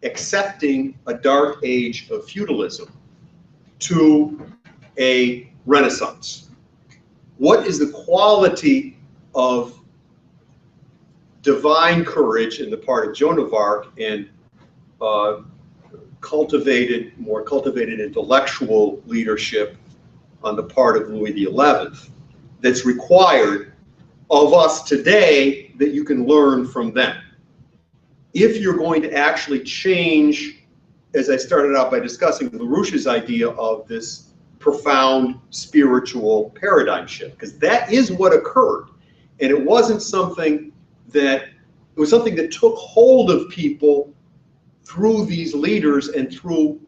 accepting a dark age of feudalism to a Renaissance? What is the quality of divine courage in the part of Joan of Arc and more cultivated intellectual leadership on the part of Louis XI that's required of us today that you can learn from them? If you're going to actually change, as I started out by discussing, LaRouche's idea of this profound spiritual paradigm shift, because that is what occurred. And it wasn't something that, it was something that took hold of people through these leaders and through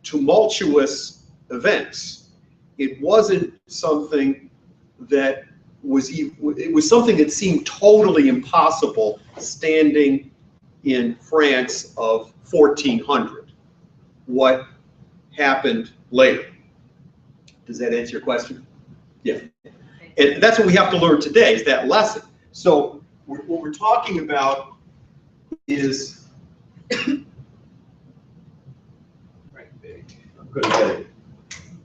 tumultuous events. It wasn't something that it was something that seemed totally impossible standing in France of 1400. What happened later? Does that answer your question? Yeah. And that's what we have to learn today, is that lesson. So what we're talking about is, I'm going to get a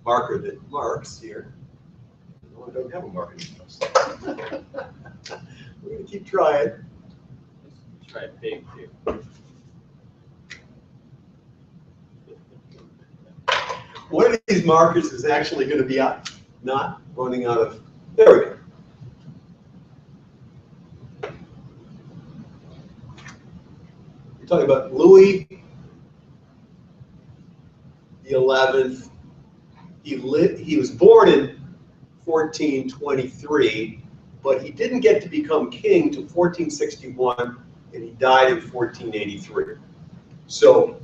marker that marks here. No, I don't have a marker. We're going to keep trying. Let's try big too. One of these markers is actually going to be not running out of, there we go. You're talking about Louis the 11th. He was born in 1423, but he didn't get to become king till 1461, and he died in 1483. So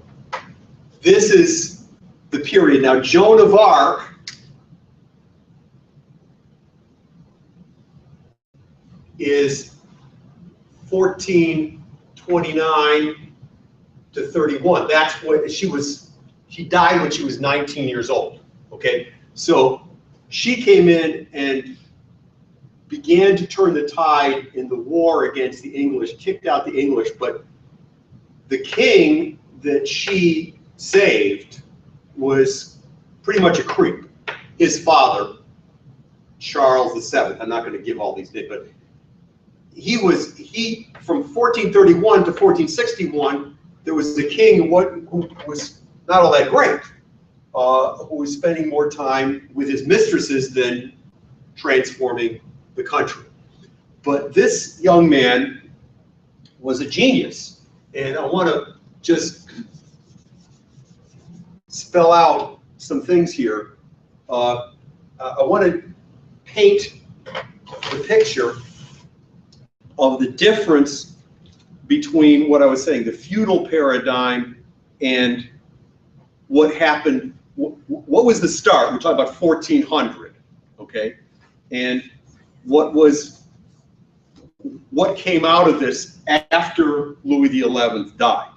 this is the period. Now, Joan of Arc is 1429 to 31. That's what she was. She died when she was 19 years old. Okay, so she came in and began to turn the tide in the war against the English, kicked out the English, but the king that she saved was pretty much a creep. His father, Charles VII, I'm not going to give all these names, but he from 1431 to 1461, there was the king who was not all that great, who was spending more time with his mistresses than transforming the country. But this young man was a genius, and I want to just spell out some things here. I want to paint the picture of the difference between what I was saying, the feudal paradigm, and what happened. What was the start? We're talking about 1400, okay? And what came out of this after Louis XI died?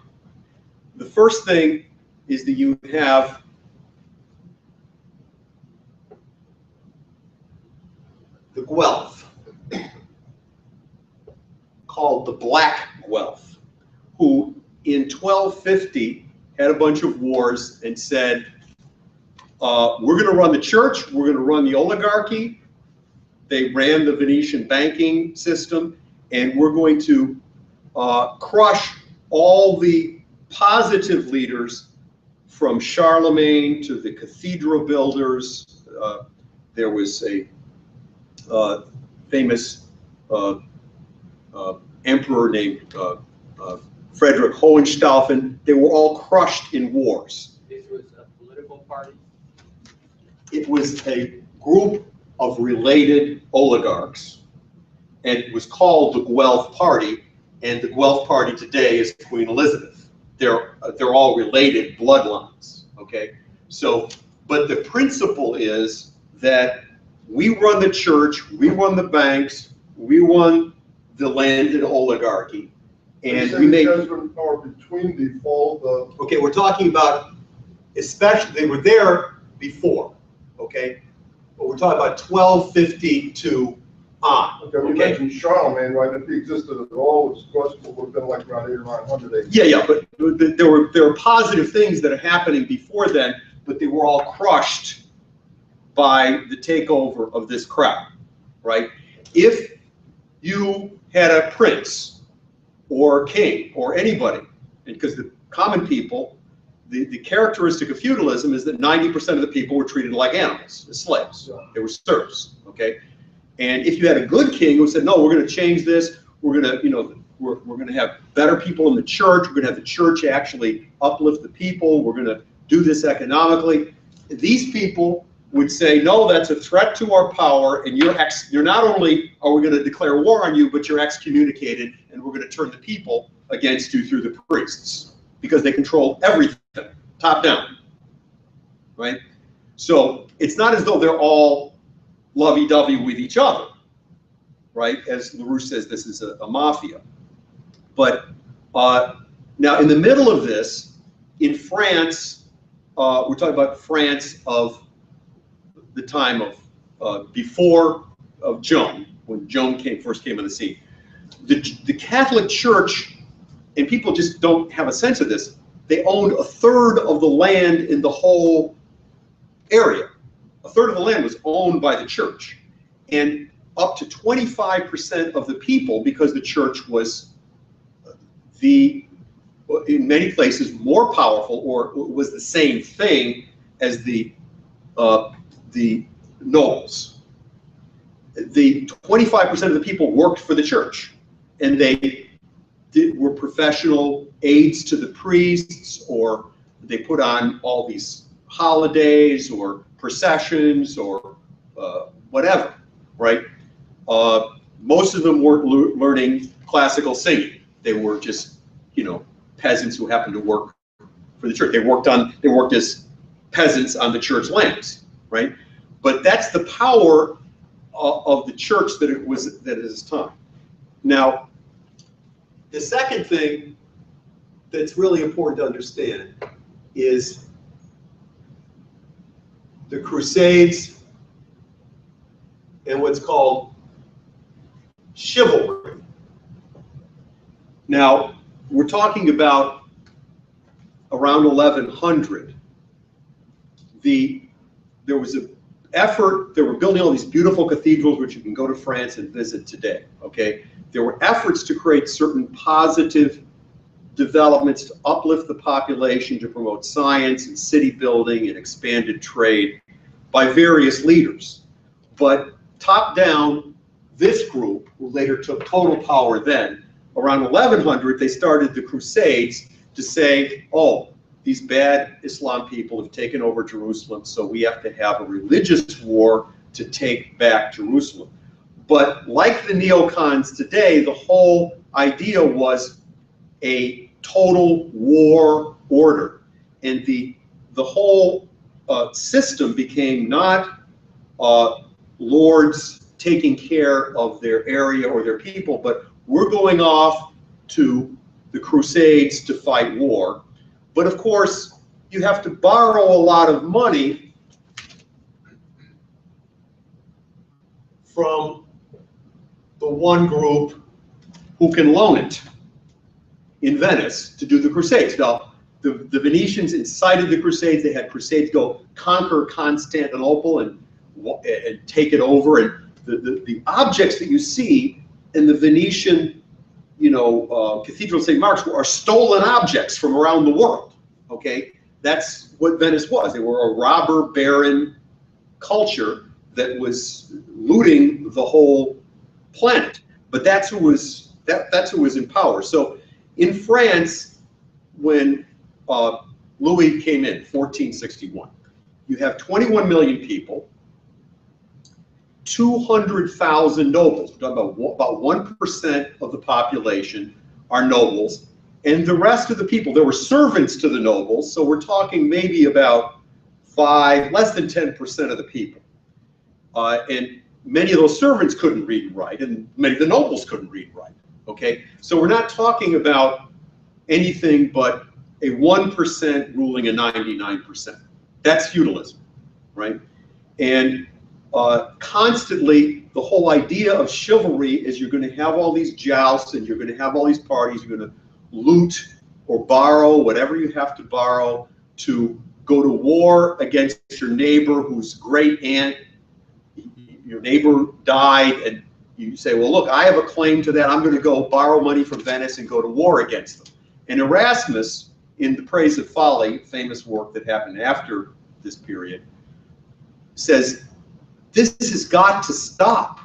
The first thing is that you have the Guelph, called the Black Guelph, who in 1250 had a bunch of wars and said, we're going to run the church, we're going to run the oligarchy. They ran the Venetian banking system, and we're going to crush all the positive leaders, from Charlemagne to the cathedral builders. There was a famous emperor named Frederick Hohenstaufen. They were all crushed in wars. This was a political party? It was a group of related oligarchs, and it was called the Guelph Party, and the Guelph Party today is Queen Elizabeth. They're all related bloodlines, okay? So, but the principle is that we run the church, we run the banks, we run the landed oligarchy, and we make judgment power between the fall of the. Okay, we're talking about, especially, they were there before, okay? But we're talking about 1252 on. Okay, we mentioned Charlemagne, right? If he existed at all, it's questionable, would have been like around 800 or 900 AD. Yeah, but there were positive things that are happening before then, but they were all crushed by the takeover of this crowd, right? If you had a prince or king or anybody, because the common people, the characteristic of feudalism is that 90% of the people were treated like animals, as slaves. They were serfs, okay? And if you had a good king who said, no, we're going to change this, we're going to, we're going to have better people in the church, we're going to have the church actually uplift the people, we're going to do this economically. These people would say, no, that's a threat to our power, and you're not only are we going to declare war on you, but you're excommunicated, and we're going to turn the people against you through the priests, because they control everything, top down, right? So it's not as though they're all lovey-dovey with each other, right? As LaRouche says, this is a mafia. But now in the middle of this, in France, we're talking about France of the time of before of Joan, when Joan first came on the scene. The Catholic Church, and people just don't have a sense of this, they owned a third of the land in the whole area. A third of the land was owned by the church, and up to 25% of the people, because the church was in many places more powerful, or was the same thing as the nobles. The 25% of the people worked for the church, and they were professional aides to the priests, or they put on all these holidays or processions or whatever, right? Most of them weren't learning classical singing. They were just, peasants who happened to work for the church. They worked as peasants on the church lands, right? But that's the power of the church that it was at its time. Now, the second thing that's really important to understand is the Crusades and what's called chivalry. Now, we're talking about around 1100. There was an effort, they were building all these beautiful cathedrals, which you can go to France and visit today, okay? There were efforts to create certain positive developments to uplift the population, to promote science and city building and expanded trade by various leaders. But top down, this group, who later took total power then, around 1100, they started the Crusades to say, oh, these bad Islam people have taken over Jerusalem, so we have to have a religious war to take back Jerusalem. But like the neocons today, the whole idea was a total war order. And the whole system became not lords taking care of their area or their people, but we're going off to the Crusades to fight war. But of course, you have to borrow a lot of money from the one group who can loan it in Venice to do the Crusades. Now, the Venetians incited the Crusades. They had Crusades go conquer Constantinople and take it over. And the objects that you see in the Venetian Cathedral of St. Mark's are stolen objects from around the world, okay? That's what Venice was. They were a robber baron culture that was looting the whole planet. But that's who was in power. So in France, when Louis came in, 1461, you have 21 million people, 200,000 nobles. We're talking about 1% of the population are nobles, and the rest of the people, there were servants to the nobles, so we're talking maybe about less than 10% of the people. And many of those servants couldn't read and write, and many of the nobles couldn't read and write, okay? So we're not talking about anything but a 1% ruling a 99%. That's feudalism, right? And constantly, the whole idea of chivalry is you're going to have all these jousts and you're going to have all these parties. You're going to loot or borrow whatever you have to borrow to go to war against your neighbor whose great aunt, your neighbor died, and you say, well, look, I have a claim to that. I'm going to go borrow money from Venice and go to war against them. And Erasmus, in The Praise of Folly, famous work that happened after this period, says, this has got to stop.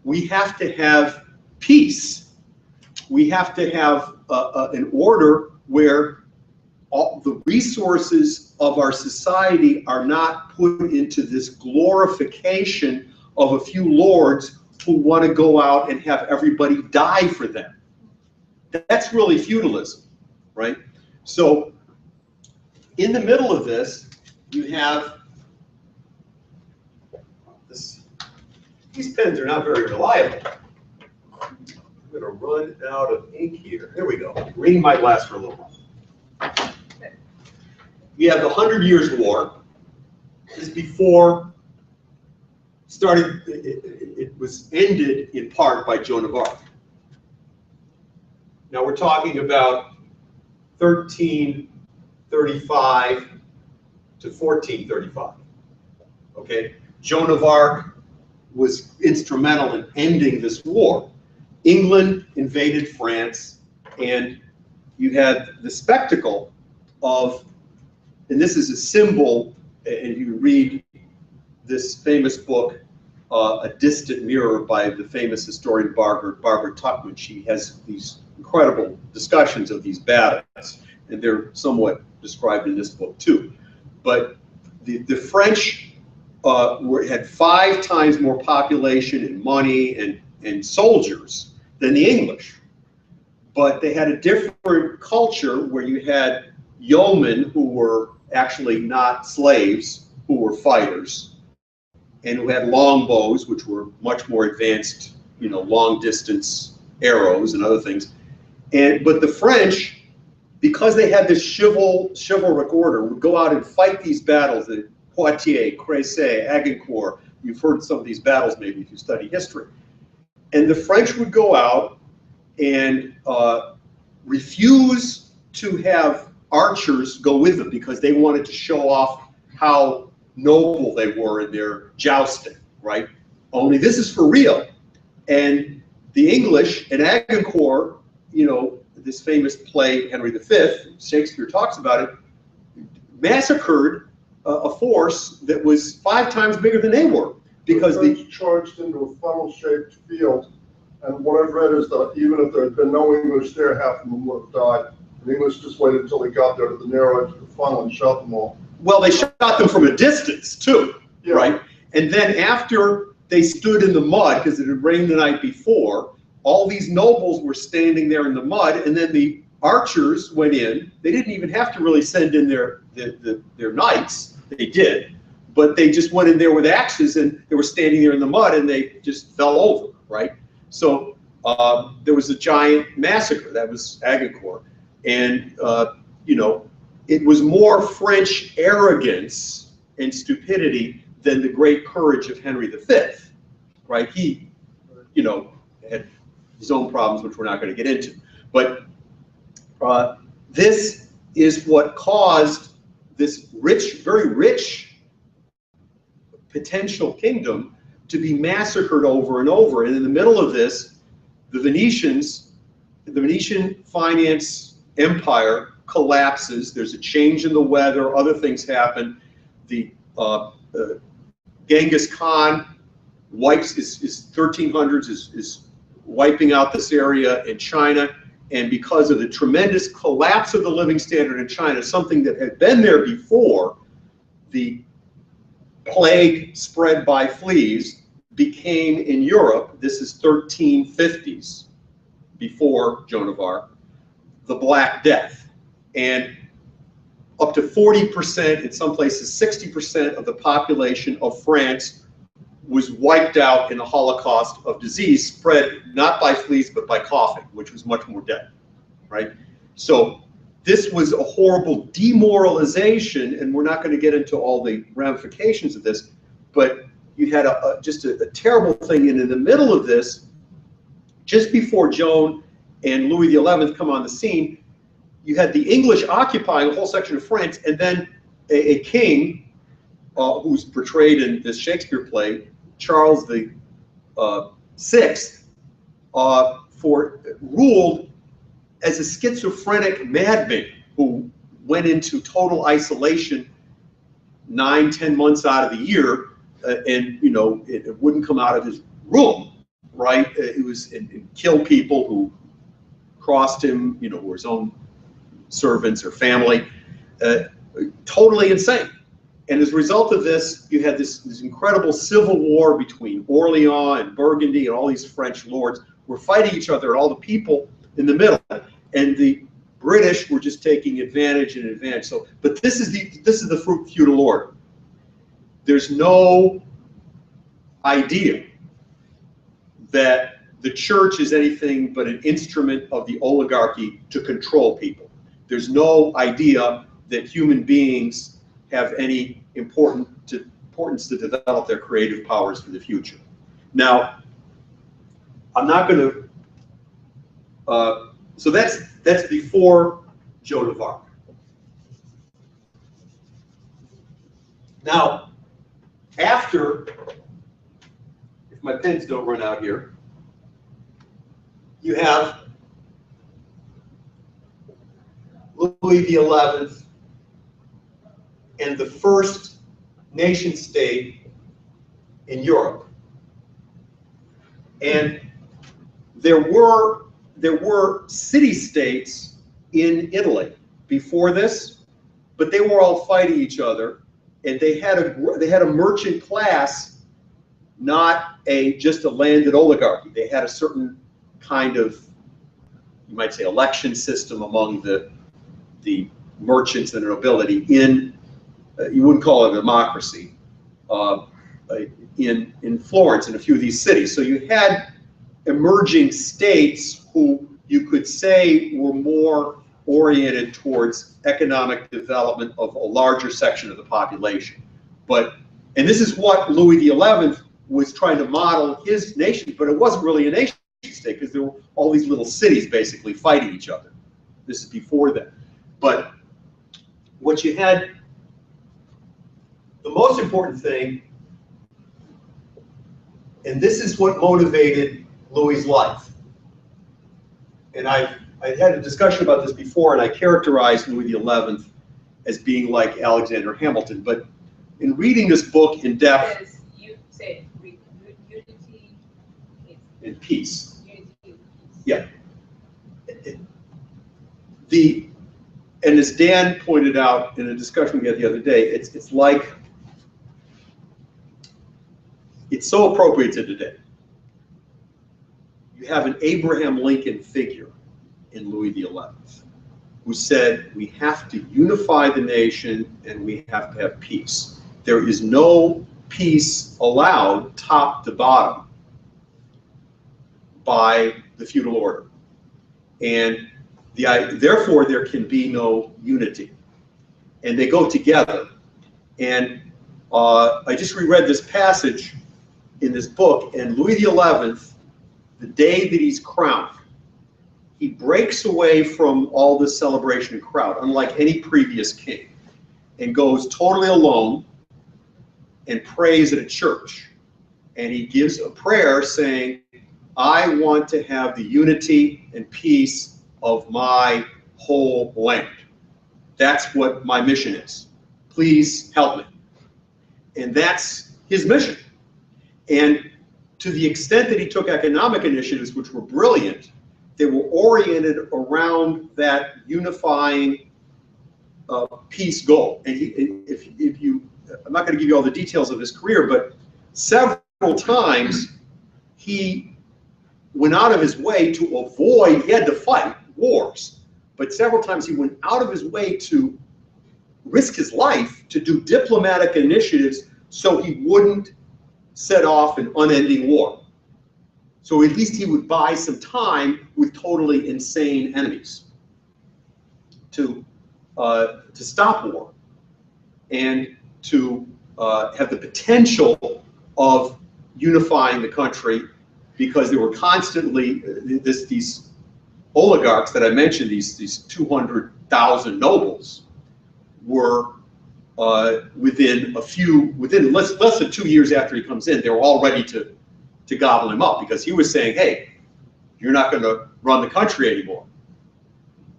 We have to have peace. We have to have an order where all the resources of our society are not put into this glorification of a few lords who want to go out and have everybody die for them. That's really feudalism, right? So in the middle of this, you have this. These pens are not very reliable. I'm going to run out of ink here. Here we go. Reading might last for a little while. We have the 100 Years' War. This is before started. It was ended in part by Joan of Arc. Now we're talking about 1335 to 1435. Okay, Joan of Arc was instrumental in ending this war. England invaded France, and you had the spectacle of, and this is a symbol, and you read this famous book, A Distant Mirror, by the famous historian Barbara Tuchman. She has these incredible discussions of these battles, and they're somewhat described in this book too. But the French had 5 times more population and money and soldiers than the English. But they had a different culture where you had yeomen who were actually not slaves, who were fighters, and who had longbows, which were much more advanced, long distance arrows and other things. But the French, because they had this chivalric order, would go out and fight these battles at Poitiers, Crécy, Agincourt. You've heard some of these battles maybe if you study history. And the French would go out and refuse to have archers go with them because they wanted to show off how noble they were in their jousting, right? Only this is for real. And the English and Agincourt, this famous play, Henry V, Shakespeare talks about it, massacred a force that was 5 times bigger than they were. Because they charged into a funnel-shaped field, and what I've read is that even if there had been no English there, half of them would have died. The English just waited until they got there to the narrow edge of the funnel and shot them all. Well, they shot them from a distance too, yeah. Right? And then after they stood in the mud, because it had rained the night before, all these nobles were standing there in the mud, and then the archers went in. They didn't even have to really send in their knights. They did. But they just went in there with axes, and they were standing there in the mud, and they just fell over, right? So there was a giant massacre. That was Agincourt. And, it was more French arrogance and stupidity than the great courage of Henry V, right? He, had his own problems, which we're not going to get into. But this is what caused this very rich potential kingdom to be massacred over and over. And in the middle of this, the Venetian finance empire collapses. There's a change in the weather. Other things happen. The Genghis Khan wipes his 1300s is wiping out this area in China. And because of the tremendous collapse of the living standard in China, something that had been there before, the plague spread by fleas became in Europe, this is 1350s, before Joan of Arc, the Black Death. And up to 40%, in some places 60% of the population of France was wiped out in a holocaust of disease spread not by fleas but by coughing, which was much more deadly, right? So this was a horrible demoralization, and we're not going to get into all the ramifications of this, but you had just a terrible thing. And in the middle of this, just before Joan and Louis XI come on the scene, you had the English occupying a whole section of France, and then a king who's portrayed in this Shakespeare play, Charles VI, ruled as a schizophrenic madman who went into total isolation 9-10 months out of the year, and it wouldn't come out of his room, right? It was and kill people who crossed him, were his own servants or family. Totally insane. And as a result of this, you had this incredible civil war between Orleans and Burgundy, and all these French lords were fighting each other, and all the people in the middle. And the British were just taking advantage and advantage. So, but this is the feudal order. There's no idea that the church is anything but an instrument of the oligarchy to control people. There's no idea that human beings have any importance to develop their creative powers for the future. Now, I'm not going to. So that's before Joan of Arc. Now, after, if my pens don't run out here, you have Louis XI and the first nation state in Europe. And there were city-states in Italy before this, but they were all fighting each other, and they had a merchant class, not just a landed oligarchy. They had a certain kind of, you might say, election system among the merchants and the nobility in, you wouldn't call it a democracy, in Florence and a few of these cities. So you had emerging states who you could say were more oriented towards economic development of a larger section of the population. And this is what Louis XI was trying to model his nation, but it wasn't really a nation state because there were all these little cities basically fighting each other. This is before that. But what you had, the most important thing, and this is what motivated Louis's life. And I had a discussion about this before, and I characterized Louis XI as being like Alexander Hamilton. But in reading this book in depth, Yes, you said unity and peace. Unity and peace. Yeah. And as Dan pointed out in a discussion we had the other day, it's like, it's so appropriate to today. You have an Abraham Lincoln figure in Louis XI who said, we have to unify the nation and we have to have peace. There is no peace allowed top to bottom by the feudal order. And therefore there can be no unity. And they go together. And I just reread this passage in this book, and Louis XI, the day that he's crowned, he breaks away from all this celebration and crowd, unlike any previous king, and goes totally alone and prays at a church. And he gives a prayer saying, I want to have the unity and peace of my whole land. That's what my mission is. Please help me. And that's his mission. And to the extent that he took economic initiatives, which were brilliant, they were oriented around that unifying peace goal. And I'm not going to give you all the details of his career, but several times he went out of his way to avoid, he had to fight wars, but several times he went out of his way to risk his life to do diplomatic initiatives so he wouldn't set off an unending war. So at least he would buy some time with totally insane enemies to stop war and to have the potential of unifying the country, because there were constantly these oligarchs that I mentioned, these 200,000 nobles were within less than 2 years after he comes in, they were all ready to gobble him up, because he was saying, hey, you're not going to run the country anymore.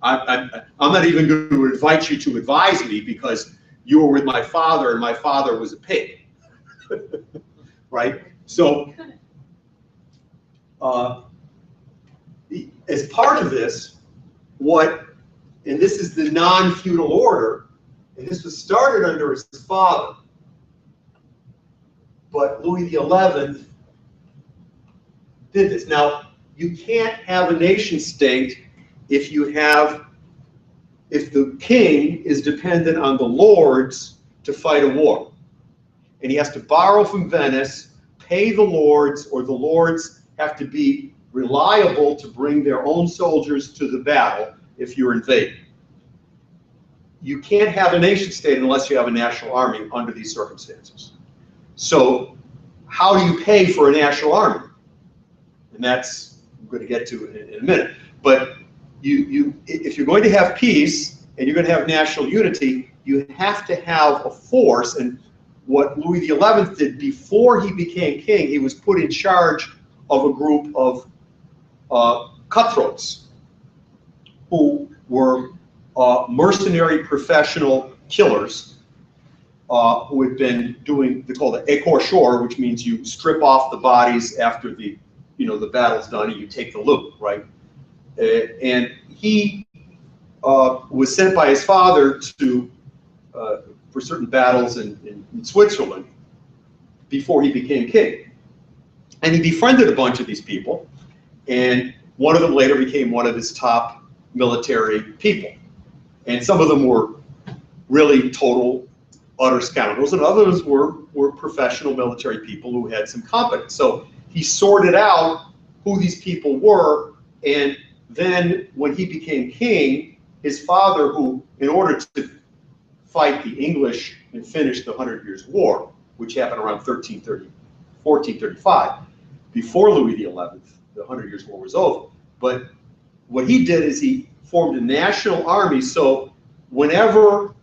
I'm not even going to invite you to advise me because you were with my father and my father was a pig. Right? So as part of this, and this is the non-feudal order, And this was started under his father. But Louis XI did this. Now, you can't have a nation state if the king is dependent on the lords to fight a war. And he has to borrow from Venice, pay the lords, or the lords have to be reliable to bring their own soldiers to the battle if you're invaded. You can't have a nation state unless you have a national army under these circumstances. So how do you pay for a national army? And that's I'm going to get to in a minute. But if you're going to have peace and you're going to have national unity, you have to have a force. And what Louis XI did before he became king, he was put in charge of a group of cutthroats who were mercenary professional killers who had been doing, they call it écorchure, which means you strip off the bodies after the battle's done and you take the loot, right? And he was sent by his father to for certain battles in Switzerland before he became king. And he befriended a bunch of these people, and one of them later became one of his top military people. And some of them were really total, utter scoundrels, and others were professional military people who had some competence. So he sorted out who these people were, and then when he became king, his father, who, in order to fight the English and finish the 100 Years' War, which happened around 1435, before Louis XI, the 100 Years' War was over. But what he did is he formed a national army, so whenever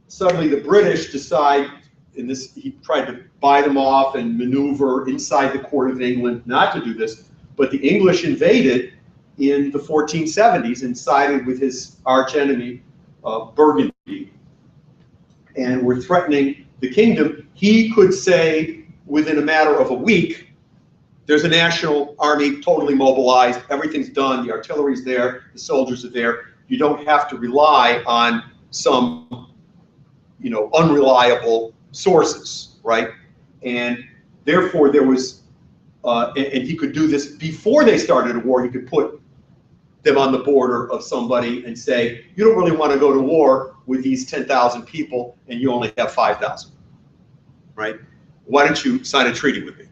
suddenly the British decide, in this, he tried to buy them off and maneuver inside the court of England not to do this, but the English invaded in the 1470s and sided with his archenemy, Burgundy, and were threatening the kingdom. He could say within a matter of a week, there's a national army totally mobilized, everything's done, the artillery's there, the soldiers are there. You don't have to rely on some, unreliable sources, right? And therefore there was, and he could do this before they started a war. He could put them on the border of somebody and say, you don't really want to go to war with these 10,000 people and you only have 5,000, right? Why don't you sign a treaty with me,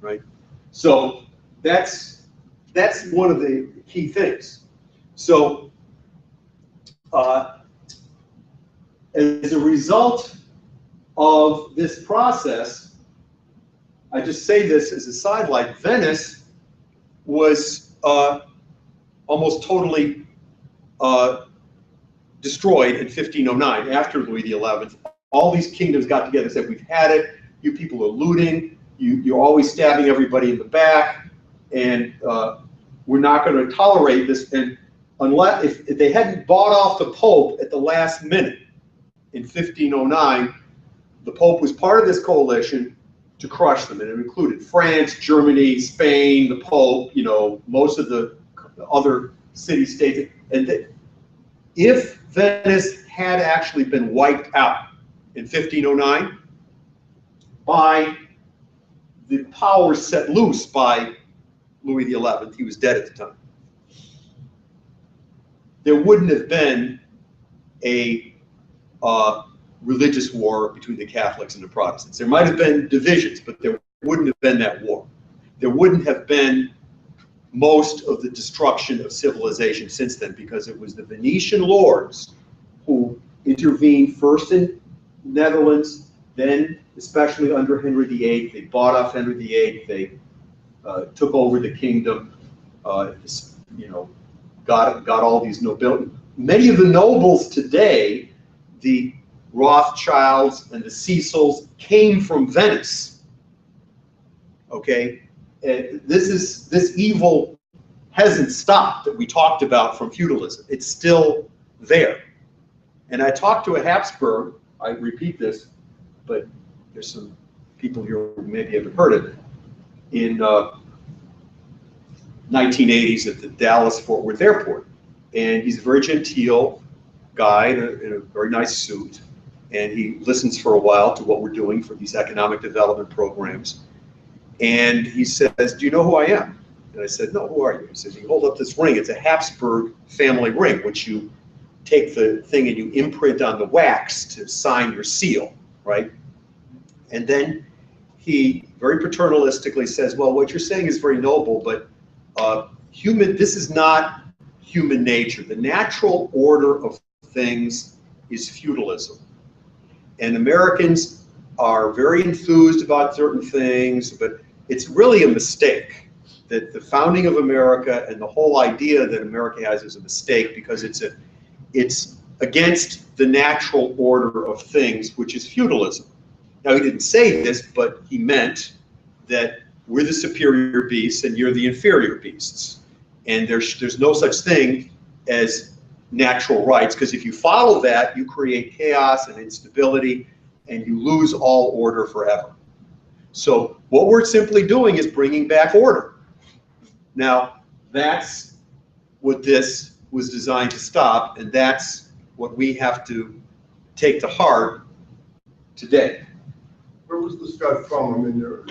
right? So that's one of the key things. So as a result of this process, I just say this as a sidelight, Venice was almost totally destroyed in 1509 after Louis XI. All these kingdoms got together and said, we've had it, you people are looting, you're always stabbing everybody in the back, and we're not going to tolerate this. And unless, if they hadn't bought off the Pope at the last minute in 1509, the Pope was part of this coalition to crush them, and it included France, Germany, Spain, the Pope, most of the other city-states. And if Venice had actually been wiped out in 1509 by the power set loose by Louis XI, he was dead at the time, there wouldn't have been a religious war between the Catholics and the Protestants. There might have been divisions, but there wouldn't have been that war. There wouldn't have been most of the destruction of civilization since then, because it was the Venetian lords who intervened first in Netherlands, then especially under Henry VIII. They bought off Henry VIII. They took over the kingdom. Got all these nobility. Many of the nobles today, the Rothschilds and the Cecils, came from Venice. Okay, this evil hasn't stopped that we talked about from feudalism. It's still there. And I talked to a Habsburg. I repeat this, but there's some people here who maybe haven't heard of it. In 1980s at the Dallas-Fort Worth Airport, and he's very genteel. guy in a very nice suit, and he listens for a while to what we're doing for these economic development programs. And he says, "Do you know who I am?" And I said, "No, who are you?" He says, "You hold up this ring. It's a Habsburg family ring, which you take the thing and you imprint on the wax to sign your seal, right?" And then he very paternalistically says, "Well, what you're saying is very noble, but this is not human nature. The natural order of things is feudalism. And Americans are very enthused about certain things, but it's really a mistake that the founding of America and the whole idea that America has is a mistake because it's against the natural order of things, which is feudalism." Now, he didn't say this, but he meant that we're the superior beasts and you're the inferior beasts. And there's no such thing as natural rights, because if you follow that, you create chaos and instability, and you lose all order forever. So what we're simply doing is bringing back order. Now, that's what this was designed to stop, and that's what we have to take to heart today. Where was this guy from? I mean, your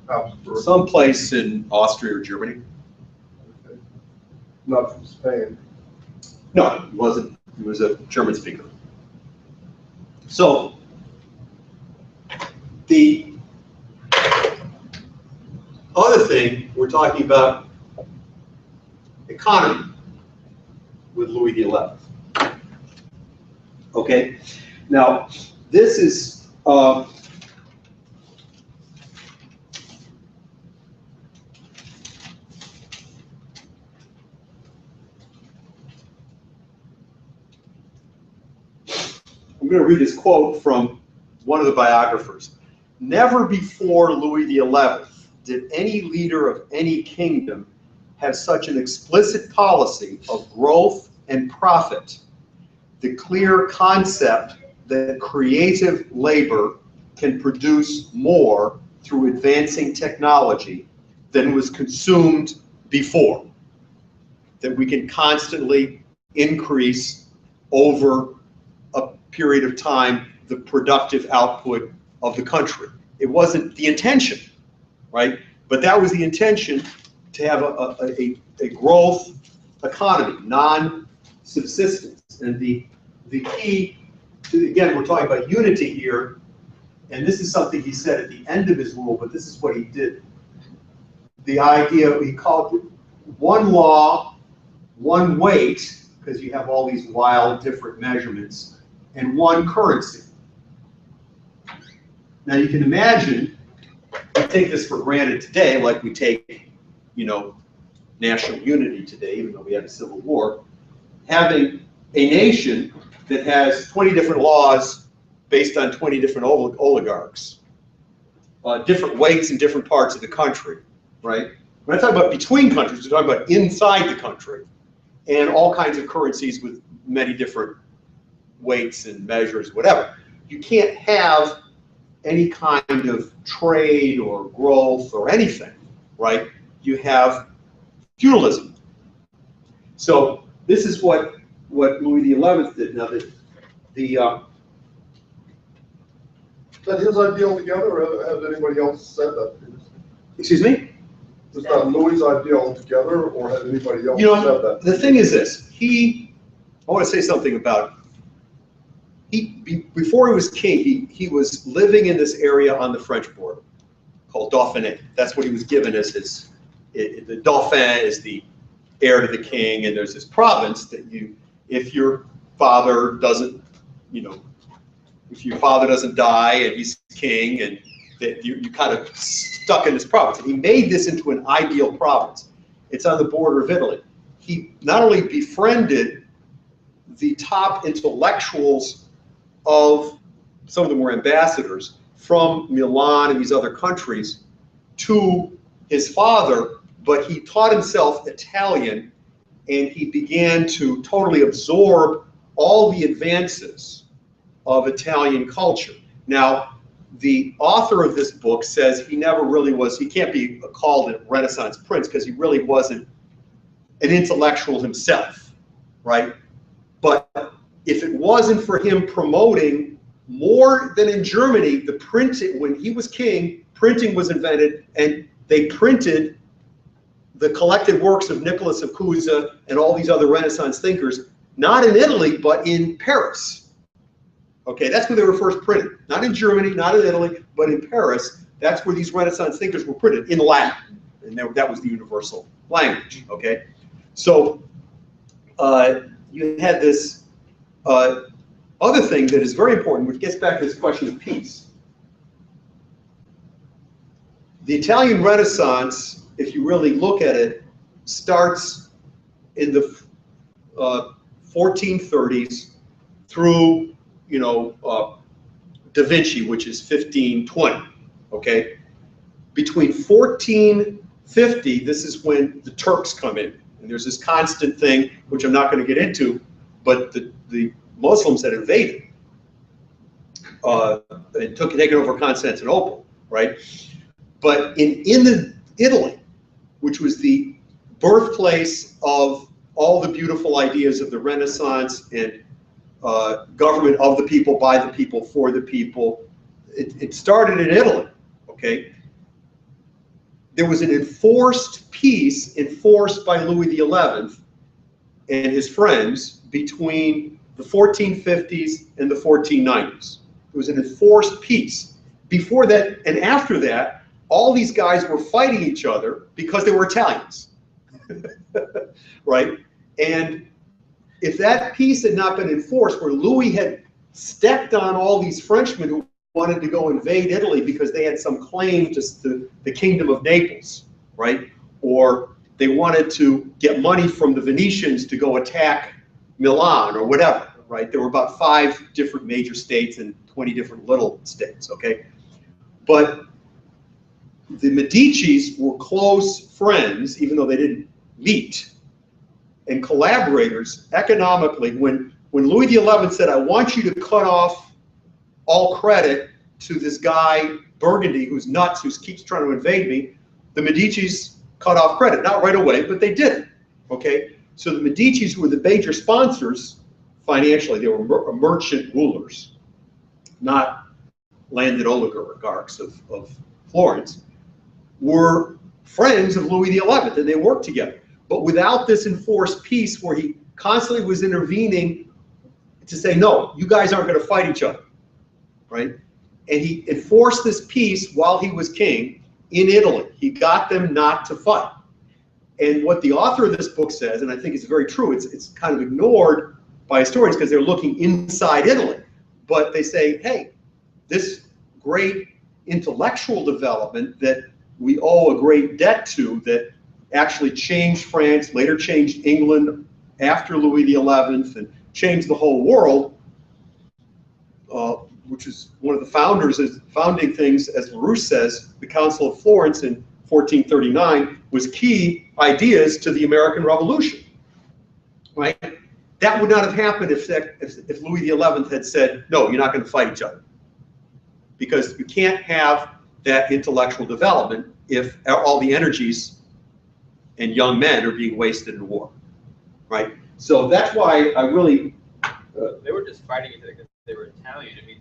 Habsburg. Someplace in Austria or Germany. Okay. Not from Spain. No, he wasn't. He was a German speaker. So the other thing, we're talking about economy with Louis XI. Okay, now this is I'm going to read this quote from one of the biographers. "Never before Louis XI did any leader of any kingdom have such an explicit policy of growth and profit, the clear concept that creative labor can produce more through advancing technology than was consumed before, that we can constantly increase over a period of time the productive output of the country." It wasn't the intention, right? But that was the intention, to have a growth economy, non-subsistence. And the key to, again, we're talking about unity here, and this is something he said at the end of his rule, but this is what he did. The idea, he called it one law, one weight, because you have all these wild different measurements, and one currency. Now you can imagine, we take this for granted today, like we take, national unity today, even though we had a civil war, having a nation that has 20 different laws based on 20 different oligarchs, different weights in different parts of the country, right? When I talk about between countries, we're talking about inside the country, and all kinds of currencies with many different weights and measures, whatever. You can't have any kind of trade or growth or anything, right? You have feudalism. So this is what Louis XI did. Now is that his idea altogether, or has anybody else said that? Excuse me? Was that Louis' idea altogether, or had anybody else said that? The thing is this. I want to say something about, before he was king, he was living in this area on the French border called Dauphiné. That's what he was given as the Dauphin is the heir to the king, and there's this province that if your father doesn't, if your father doesn't die and he's king, and that you kind of stuck in this province. And he made this into an ideal province. It's on the border of Italy. He not only befriended the top intellectuals of, some of them were ambassadors, from Milan and these other countries to his father, but he taught himself Italian, and he began to totally absorb all the advances of Italian culture. Now, the author of this book says he never really was, he can't be called a Renaissance prince because he really wasn't an intellectual himself, right? But if it wasn't for him promoting more than in Germany, the printing, when he was king, printing was invented, and they printed the collected works of Nicholas of Cusa and all these other Renaissance thinkers, not in Italy, but in Paris. Okay, that's where they were first printed. Not in Germany, not in Italy, but in Paris. That's where these Renaissance thinkers were printed, in Latin. And that was the universal language, okay? So you had this other thing that is very important, which gets back to this question of peace. The Italian Renaissance, if you really look at it, starts in the 1430s through, Da Vinci, which is 1520, okay? Between 1450, this is when the Turks come in. And there's this constant thing, which I'm not going to get into, but the Muslims had invaded and taken over Constantinople, right? But in Italy, which was the birthplace of all the beautiful ideas of the Renaissance and government of the people, by the people, for the people, it started in Italy, okay? There was an enforced peace enforced by Louis XI and his friends between the 1450s and the 1490s. It was an enforced peace. Before that and after that, all these guys were fighting each other because they were Italians, right? And if that peace had not been enforced, where Louis had stepped on all these Frenchmen who wanted to go invade Italy because they had some claim to the kingdom of Naples, right? Or they wanted to get money from the Venetians to go attack Milan or whatever, right? There were about 5 different major states and 20 different little states, okay? But the Medicis were close friends, even though they didn't meet, and collaborators economically. When Louis XI said, I want you to cut off all credit to this guy, Burgundy, who's nuts, who keeps trying to invade me, the Medicis cut off credit. Not right away, but they did it, okay? So the Medicis were the major sponsors financially. They were merchant rulers, not landed oligarchs of Florence, were friends of Louis XI, and they worked together. But without this enforced peace where he constantly was intervening to say, no, you guys aren't going to fight each other, right? And he enforced this peace while he was king in Italy. He got them not to fight. And what the author of this book says, and I think it's very true, it's kind of ignored by historians because they're looking inside Italy. But they say, hey, this great intellectual development that we owe a great debt to, that actually changed France, later changed England after Louis XI, and changed the whole world, which is one of the founding things, as LaRouche says, the Council of Florence in 1439 was key ideas to the American Revolution, right? That would not have happened if Louis XI had said, no, you're not going to fight each other. Because you can't have that intellectual development if all the energies and young men are being wasted in war, right? So that's why I really... they were just fighting each other because they were Italian. I mean,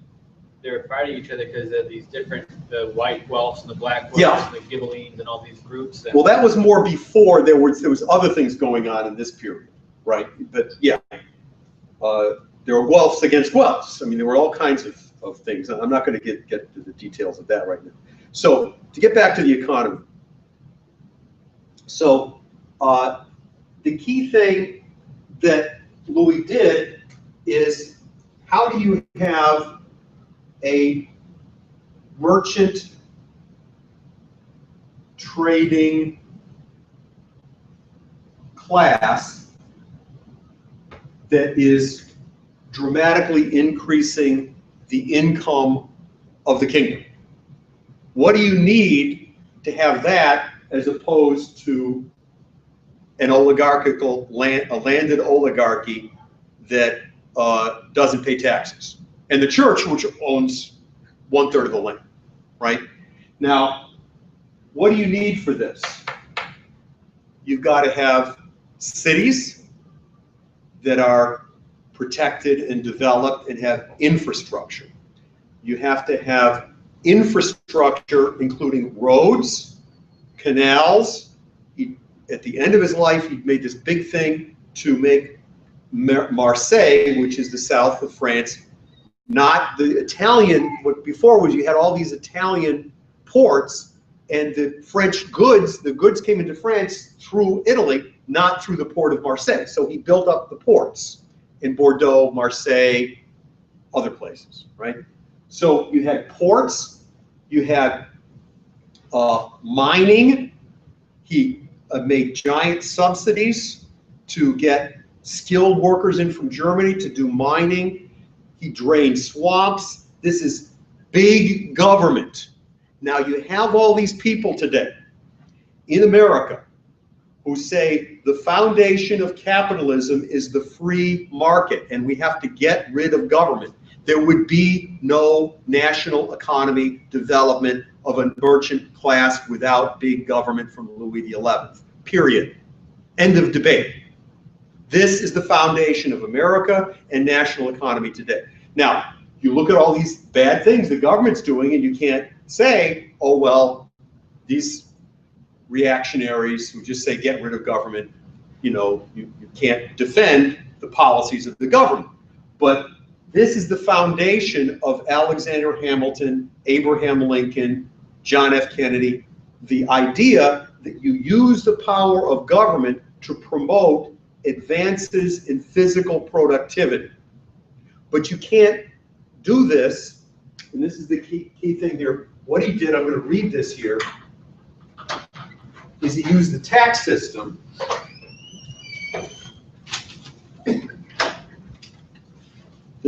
they were fighting each other because of these different, the white Welsh and the black Welsh, yeah, and the Ghibellines and all these groups. Well, that was more before there was other things going on in this period, right? But yeah, there were Guelphs against Guelphs. I mean, there were all kinds of things. I'm not going to get to the details of that right now. So to get back to the economy. So the key thing that Louis did is, how do you have a merchant trading class that is dramatically increasing the income of the kingdom? What do you need to have that as opposed to an oligarchical, a landed oligarchy that doesn't pay taxes? And the church, which owns 1/3 of the land, right? Now, what do you need for this? You've got to have cities that are protected and developed and have infrastructure. You have to have infrastructure, including roads, canals. At the end of his life, he made this big thing to make Marseille, which is the south of France, not the Italian. What before was you had all these Italian ports, and the French goods, the goods came into France through Italy, not through the port of Marseille. So he built up the ports in Bordeaux, Marseille, other places, right? So you had ports, you had mining. He made giant subsidies to get skilled workers in from Germany to do mining. He drained swamps. This is big government. Now you have all these people today in America who say the foundation of capitalism is the free market and we have to get rid of government. There would be no national economy development of a merchant class without big government from Louis XI, period. End of debate. This is the foundation of America and national economy today. Now, you look at all these bad things the government's doing and you can't say, oh, well, these reactionaries who just say get rid of government, you know, you can't defend the policies of the government. But this is the foundation of Alexander Hamilton, Abraham Lincoln, John F. Kennedy, the idea that you use the power of government to promote advances in physical productivity. But you can't do this, and this is the key thing here. What he did, I'm going to read this here, is he used the tax system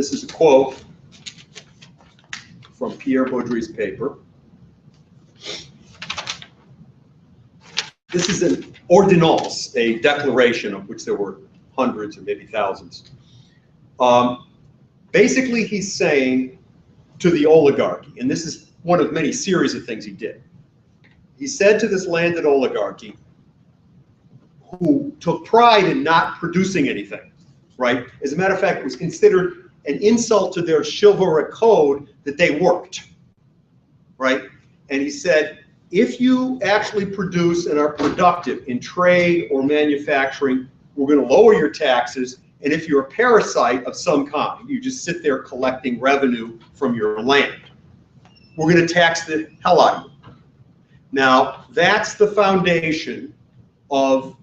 This is a quote from Pierre Baudry's paper. This is an ordonnance, a declaration of which there were hundreds or maybe thousands. Basically, he's saying to the oligarchy, and this is one of many series of things he did. He said to this landed oligarchy, who took pride in not producing anything, right? As a matter of fact, it was considered an insult to their chivalric code that they worked, right? And he said, if you actually produce and are productive in trade or manufacturing, we're going to lower your taxes. And if you're a parasite of some kind, you just sit there collecting revenue from your land, we're going to tax the hell out of you. Now, that's the foundation of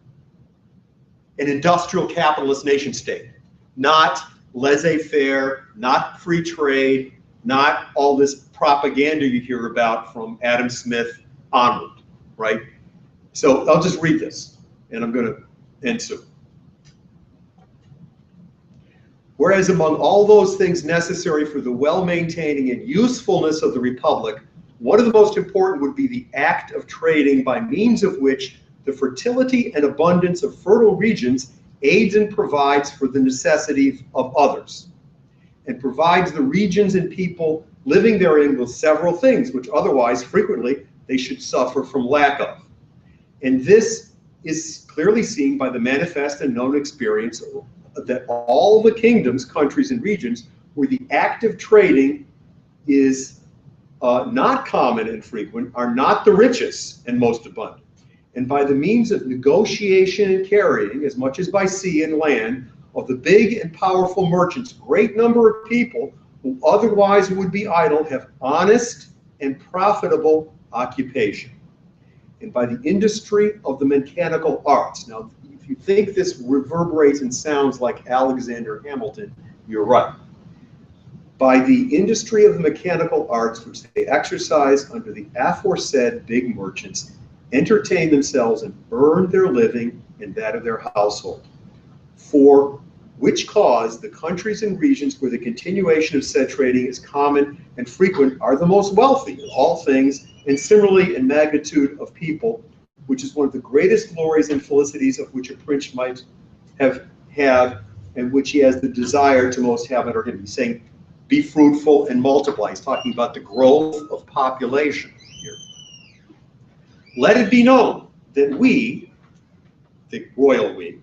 an industrial capitalist nation state, not laissez-faire, not free trade, not all this propaganda you hear about from Adam Smith onward, right? So I'll just read this, and I'm going to end soon. Whereas among all those things necessary for the well-maintaining and usefulness of the Republic, one of the most important would be the act of trading, by means of which the fertility and abundance of fertile regions aids and provides for the necessities of others, and provides the regions and people living therein with several things which otherwise frequently they should suffer from lack of. And this is clearly seen by the manifest and known experience that all the kingdoms, countries, and regions where the act of trading is not common and frequent are not the richest and most abundant. And by the means of negotiation and carrying, as much as by sea and land, of the big and powerful merchants, great number of people who otherwise would be idle have honest and profitable occupation. And by the industry of the mechanical arts. Now, if you think this reverberates and sounds like Alexander Hamilton, you're right. By the industry of the mechanical arts, which they exercise under the aforesaid big merchants, entertain themselves and earn their living and that of their household. For which cause the countries and regions where the continuation of said trading is common and frequent are the most wealthy in all things, and similarly in magnitude of people, which is one of the greatest glories and felicities of which a prince might have had, and which he has the desire to most have under him. He's saying, be fruitful and multiply. He's talking about the growth of population here. Let it be known that we, the royal we,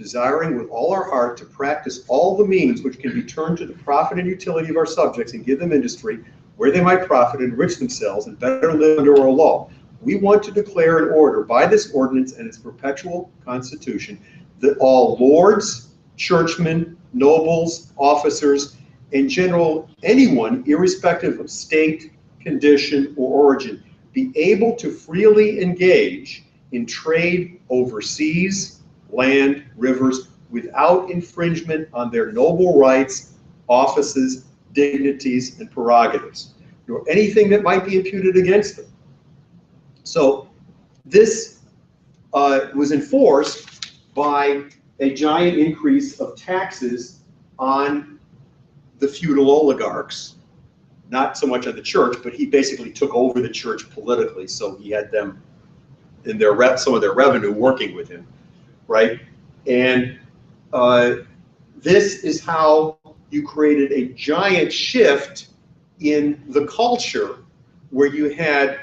desiring with all our heart to practice all the means which can be turned to the profit and utility of our subjects and give them industry where they might profit and enrich themselves and better live under our law. We want to declare and order by this ordinance and its perpetual constitution that all lords, churchmen, nobles, officers, in general, anyone, irrespective of state, condition, or origin, be able to freely engage in trade overseas, land, rivers, without infringement on their noble rights, offices, dignities, and prerogatives, nor anything that might be imputed against them. So this was enforced by a giant increase of taxes on the feudal oligarchs, not so much on the church, but he basically took over the church politically, so he had them in their some of their revenue working with him, right? And this is how you created a giant shift in the culture where you had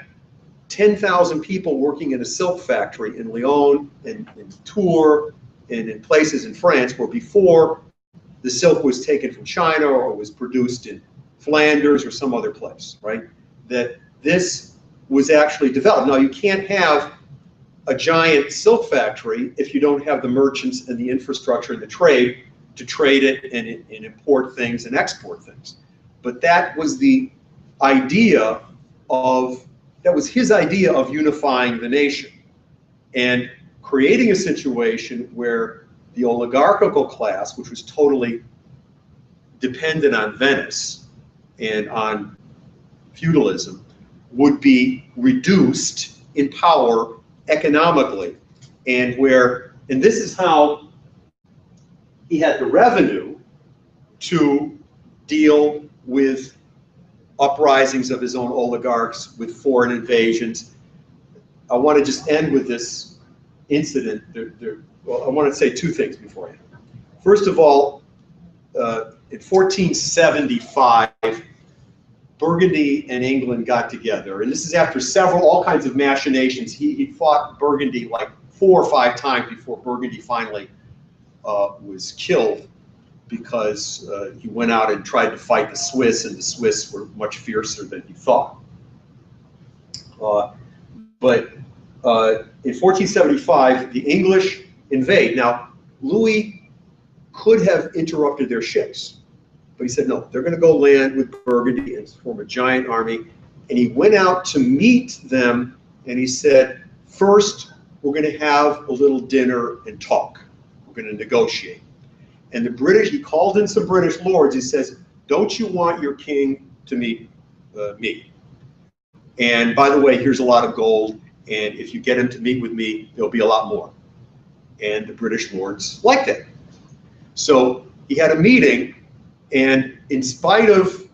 10,000 people working in a silk factory in Lyon and in Tours and in places in France where before the silk was taken from China or was produced in Flanders or some other place, right? That this was actually developed. Now, you can't have a giant silk factory if you don't have the merchants and the infrastructure and the trade to trade it and import things and export things. But that was the idea of, that was his idea of unifying the nation and creating a situation where the oligarchical class, which was totally dependent on Venice and on feudalism, would be reduced in power economically, and this is how he had the revenue to deal with uprisings of his own oligarchs, with foreign invasions. I want to just end with this incident. Well, I want to say two things beforehand. First of all, in 1475, Burgundy and England got together, and this is after all kinds of machinations. He fought Burgundy like 4 or 5 times before Burgundy finally was killed, because he went out and tried to fight the Swiss, and the Swiss were much fiercer than he thought. But in 1475, the English invade. Now, Louis could have interrupted their ships, but he said, no, they're going to go land with Burgundy and form a giant army. And he went out to meet them, and he said, first, we're going to have a little dinner and talk. We're going to negotiate. And the British, he called in some British lords. He says, don't you want your king to meet me? And by the way, here's a lot of gold. And if you get him to meet with me, there'll be a lot more. And the British lords liked it. So he had a meeting, and in spite of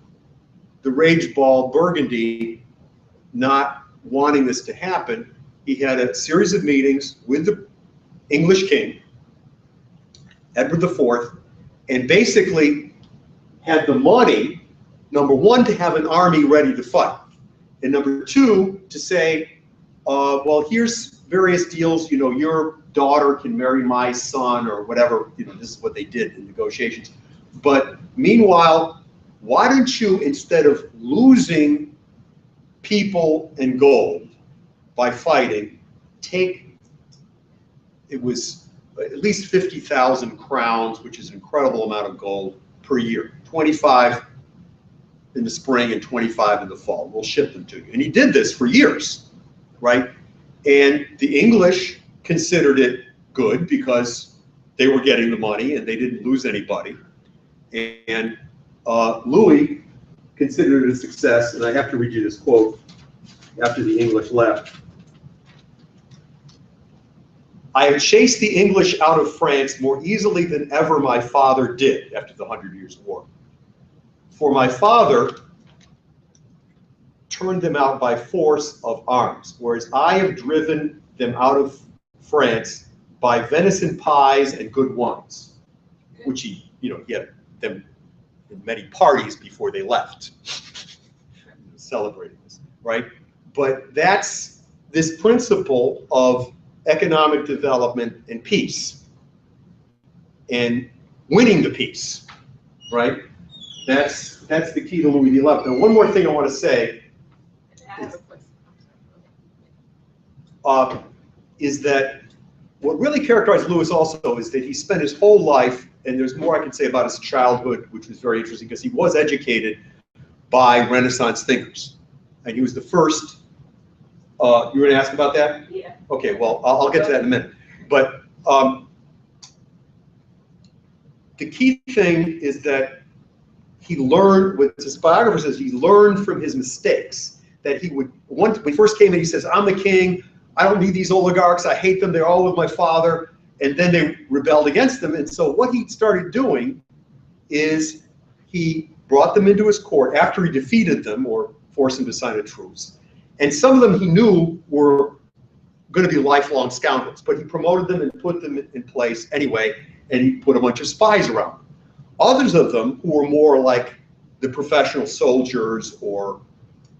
the rage ball Burgundy not wanting this to happen, he had a series of meetings with the English king, Edward IV, and basically had the money, number one, to have an army ready to fight, and number two, to say, well, here's various deals, you know, your daughter can marry my son or whatever, you know, this is what they did in negotiations. But meanwhile, why don't you, instead of losing people and gold by fighting, take, it was at least 50,000 crowns, which is an incredible amount of gold per year, 25 in the spring and 25 in the fall. We'll ship them to you. And he did this for years, right? And the English considered it good because they were getting the money and they didn't lose anybody. And Louis considered it a success. And I have to read you this quote after the English left. I have chased the English out of France more easily than ever my father did after the 100 Years' War. For my father turned them out by force of arms, whereas I have driven them out of France by venison pies and good wines, which he, you know, he had them in many parties before they left, celebrating this, right? But that's this principle of economic development and peace. and winning the peace, right? That's the key to Louis XI. Now, one more thing I want to say I have a question. is that what really characterized Louis also is that he spent his whole life, and there's more I can say about his childhood, which was very interesting because he was educated by Renaissance thinkers. And he was the first, you were going to ask about that? Yeah. Okay, well, I'll get to that in a minute. But the key thing is that he learned, what his biographer says, he learned from his mistakes. That he would, when he first came in, he says, I'm the king, I don't need these oligarchs, I hate them, they're all with my father. And then they rebelled against them. And so what he started doing is he brought them into his court after he defeated them or forced them to sign a truce. And some of them he knew were going to be lifelong scoundrels, but he promoted them and put them in place anyway, and he put a bunch of spies around them. Others of them who were more like the professional soldiers or,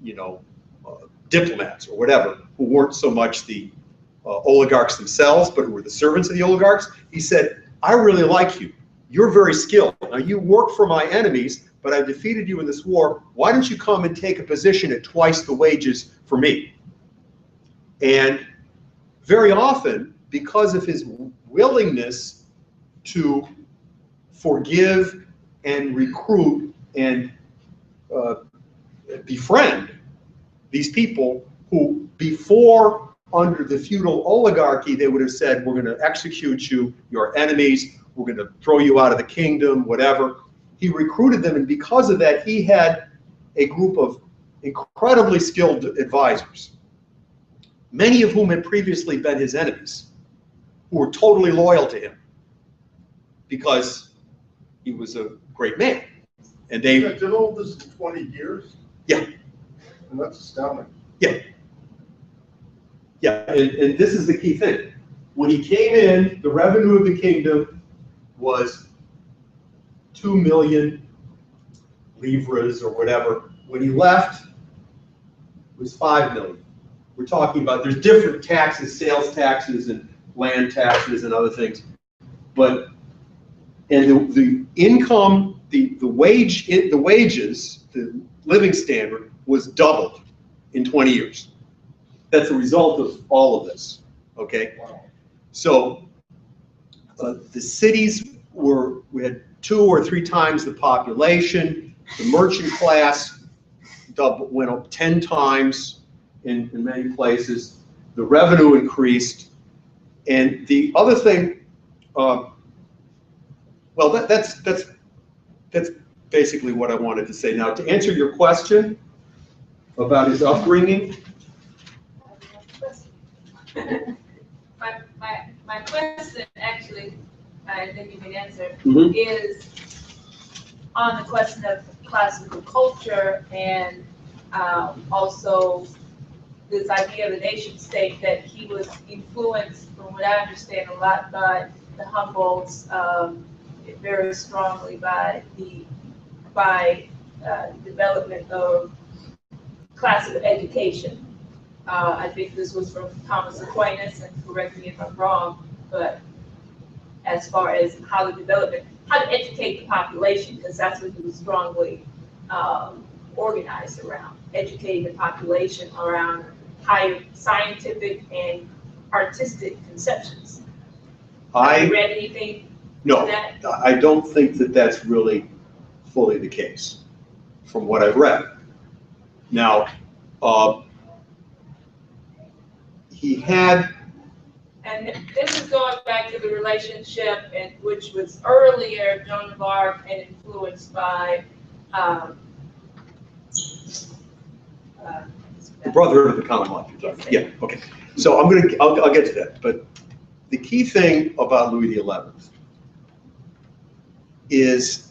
you know, diplomats or whatever, who weren't so much the oligarchs themselves, but who were the servants of the oligarchs, he said, I really like you. You're very skilled. Now you work for my enemies, but I defeated you in this war. Why don't you come and take a position at twice the wages for me? And very often, because of his willingness to forgive and recruit and befriend these people who before, under the feudal oligarchy, they would have said, we're going to execute you, your enemies, we're going to throw you out of the kingdom, whatever. He recruited them, and because of that, he had a group of incredibly skilled advisors, many of whom had previously been his enemies, who were totally loyal to him because he was a great man. And they did all this in 20 years? Yeah. And that's astounding. Yeah. Yeah, and this is the key thing. When he came in, the revenue of the kingdom was 2 million livres or whatever. When he left, it was 5 million. We're talking about, there's different taxes, sales taxes and land taxes and other things. But, and the income, the wages, the living standard was doubled in 20 years. That's a result of all of this, okay? Wow. So the cities we had 2 or 3 times the population. The merchant class went up 10 times in many places. The revenue increased. And the other thing, well, that's basically what I wanted to say. Now, to answer your question about his upbringing. My question, actually, I think you can answer, Mm-hmm. is on the question of classical culture and also this idea of the nation state, that he was influenced, from what I understand, a lot by the Humboldts, very strongly by the development of classical education. I think this was from Thomas Aquinas, and correct me if I'm wrong, but as far as how to educate the population, because that's what he was strongly organized around, educating the population around higher scientific and artistic conceptions. Have you read anything? No, that? I don't think that that's really fully the case from what I've read. Now, he had, and this is going back to the relationship, and which was earlier, Joan of Arc, and influenced by the Brotherhood of the Common Life. Yes, Yeah, okay. So I'll get to that. But the key thing about Louis XI is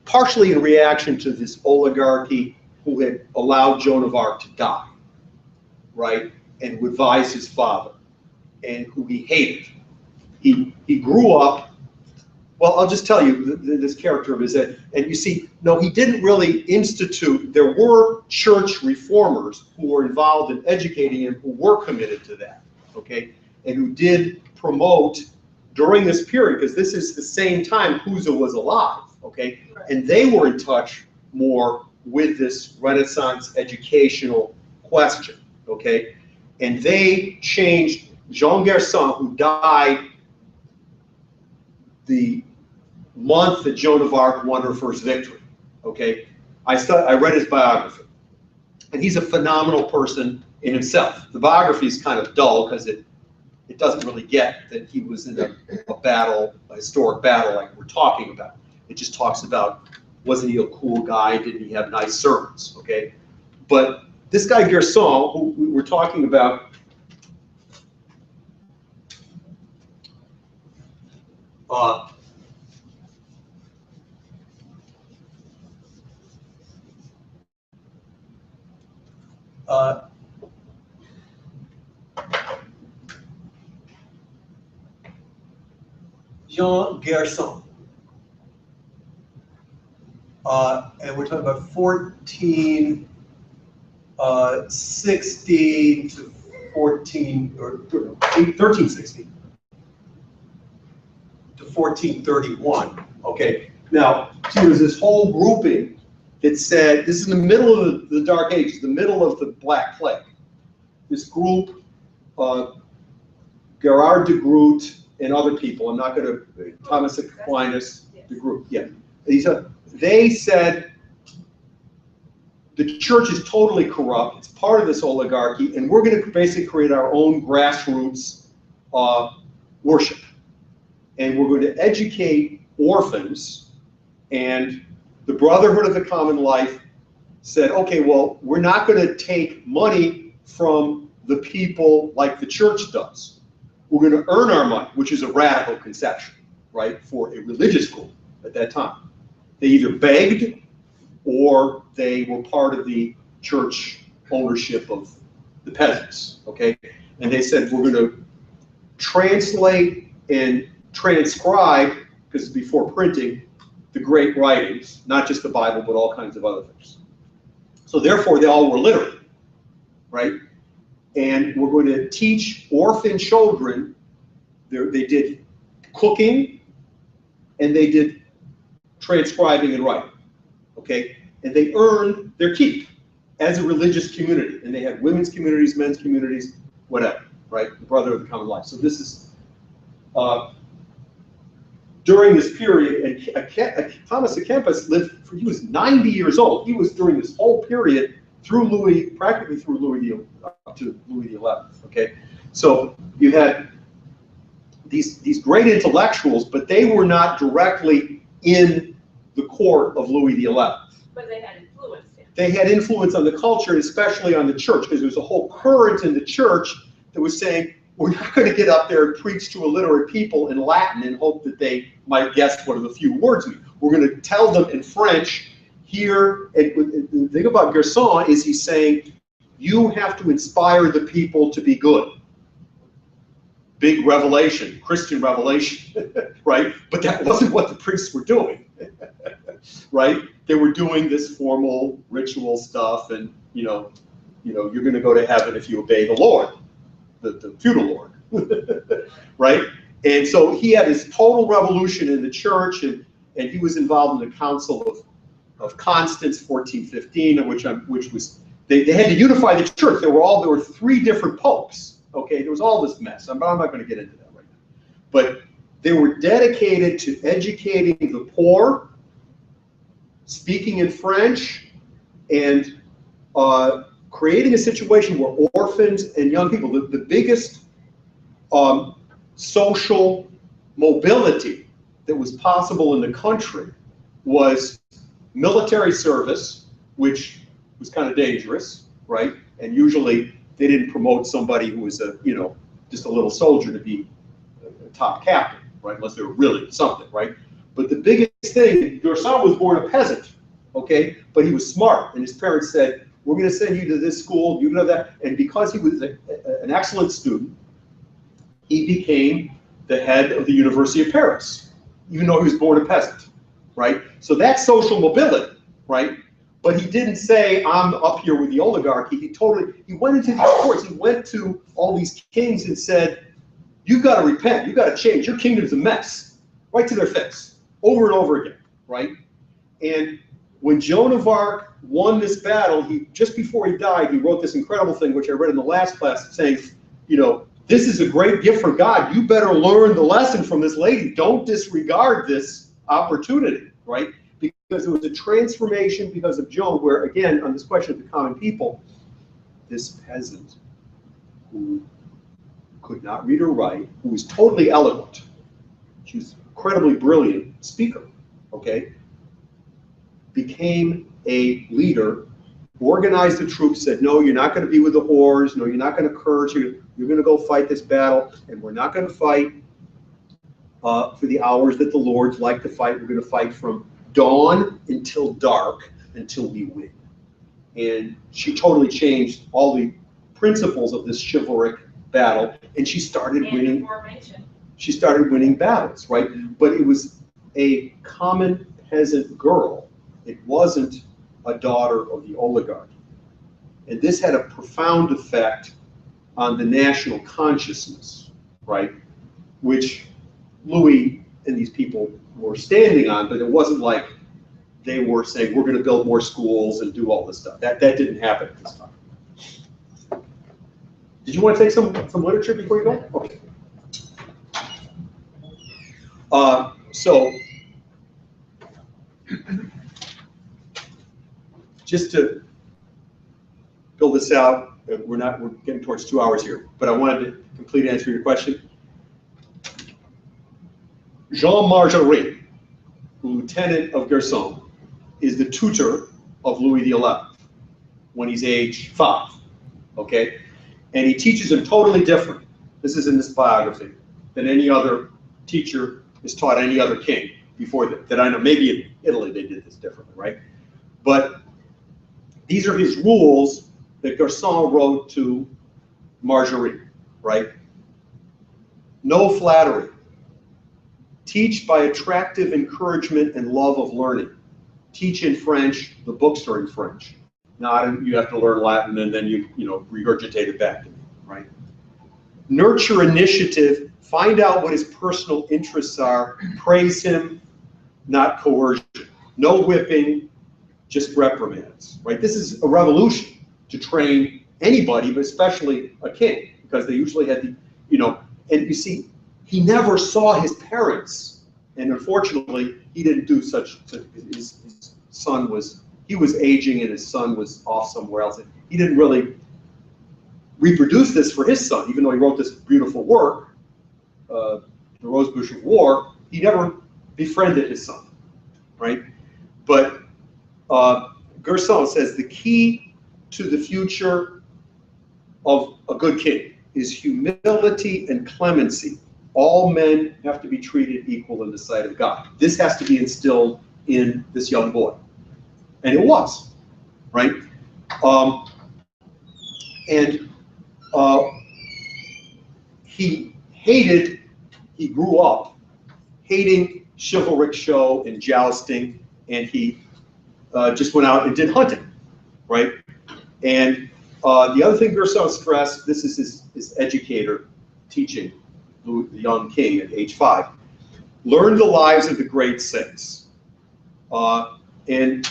partially in reaction to this oligarchy who had allowed Joan of Arc to die, right? And who advised his father, and who he hated. He grew up, well, I'll just tell you this character of his, and you see, no, he didn't really institute, there were church reformers who were involved in educating him, who were committed to that, okay? And who did promote during this period, because this is the same time Cusa was alive, okay? Right. And they were in touch more with this Renaissance educational question, okay? And they changed Jean Gerson, who died the month that Joan of Arc won her first victory, okay? I read his biography, and he's a phenomenal person in himself. The biography is kind of dull because it doesn't really get that he was in a battle, a historic battle like we're talking about. It just talks about, wasn't he a cool guy? Didn't he have nice servants? Okay, but this guy Gerson, who we were talking about, Jean Gerson. And we're talking about 1460 to 1360 to 1431. Okay. Now, see, there's this whole grouping that said this is in the middle of the Dark Ages, the middle of the Black Plague. This group, Gerard de Groot and other people, I'm not going to, Thomas Aquinas, the group, yeah. They said the church is totally corrupt, it's part of this oligarchy, and we're going to basically create our own grassroots worship. And we're going to educate orphans, and the Brotherhood of the Common Life said, okay, well, we're not going to take money from the people like the church does. We're going to earn our money, which is a radical conception, right, for a religious group at that time. They either begged or they were part of the church ownership of the peasants, okay? And they said, we're going to translate and transcribe, because before printing, the great writings, not just the Bible, but all kinds of other things. So therefore, they all were literate, right? And we're going to teach orphan children. They did cooking, and they did transcribing and writing, okay? And they earned their keep as a religious community. And they had women's communities, men's communities, whatever, right? The Brotherhood of the Common Life. So this is during this period, and Thomas à Kempis lived, he was 90 years old. He was during this whole period through practically through up to Louis XI, okay? So you had these great intellectuals, but they were not directly in the court of Louis XI. But they had influence. They had influence on the culture, and especially on the church, because there was a whole current in the church that was saying, we're not going to get up there and preach to illiterate people in Latin and hope that they might guess what the few words mean. We're going to tell them in French here. And the thing about Gerson is he's saying, you have to inspire the people to be good. Big revelation, Christian revelation, right? But that wasn't what the priests were doing, right? They were doing this formal ritual stuff, and you're going to go to heaven if you obey the Lord, the feudal Lord, right? And so he had this total revolution in the church, and he was involved in the Council of Constance, 1415, which was they had to unify the church. There were three different popes. Okay, there was all this mess. I'm not going to get into that right now. But they were dedicated to educating the poor, speaking in French, and creating a situation where orphans and young people, the biggest social mobility that was possible in the country was military service, which was kind of dangerous, right? And usually they didn't promote somebody who was just a little soldier to be a top captain, right? Unless they were really something, right? But the biggest thing, Gerson was born a peasant, okay? But he was smart, and his parents said, we're going to send you to this school, you know that. And because he was an excellent student, he became the head of the University of Paris, even though he was born a peasant, right? So that's social mobility, right? But he didn't say, I'm up here with the oligarchy. He went into the courts. He went to all these kings and said, you've got to repent, you've got to change, your kingdom's a mess, right to their face, over and over again, right? And when Joan of Arc won this battle, just before he died, he wrote this incredible thing, which I read in the last class, saying, you know, this is a great gift from God. You better learn the lesson from this lady. Don't disregard this opportunity, right? Because it was a transformation because of Joan, where, again, on this question of the common people, this peasant who could not read or write, who was totally eloquent, she was an incredibly brilliant speaker, okay, became a leader, organized the troops, said, no, you're not going to be with the whores, no, you're not going to curse, you're going to go fight this battle, and we're not going to fight for the hours that the lords like to fight. We're going to fight from dawn until dark, until we win. And she totally changed all the principles of this chivalric battle, and she started winning. She started winning battles, right? But it was a common peasant girl. It wasn't a daughter of the oligarchy. And this had a profound effect on the national consciousness, right? Which Louis and these people were standing on, but it wasn't like they were saying, we're going to build more schools and do all this stuff. That didn't happen at this time. Did you want to take some literature before you go? Okay. So, just to build this out, we're getting towards 2 hours here, but I wanted to completely answer your question. Jean Marguerite, lieutenant of Garçon, is the tutor of Louis XI when he's age 5, okay? And he teaches him totally different, this is in this biography, than any other teacher has taught any other king before that I know. Maybe in Italy they did this differently, right? But these are his rules that Garçon wrote to Marguerite, right? No flattery. Teach by attractive encouragement and love of learning. Teach in French, the books are in French. Not you have to learn Latin and then you regurgitate it back to me, right? Nurture initiative, find out what his personal interests are, praise him, not coercion. No whipping, just reprimands, right? This is a revolution to train anybody, but especially a king, because they usually had the, and you see, he never saw his parents, and unfortunately, he didn't do such his son was, he was aging and his son was off somewhere else. And he didn't really reproduce this for his son, even though he wrote this beautiful work, The Rosebush of War, he never befriended his son, right? But Garçon says the key to the future of a good king is humility and clemency. All men have to be treated equal in the sight of God. This has to be instilled in this young boy. And it was, right? He grew up hating chivalric show and jousting, and he just went out and did hunting, right? And the other thing Garçon stressed, this is his educator teaching the young king at age 5, learn the lives of the great saints. Louis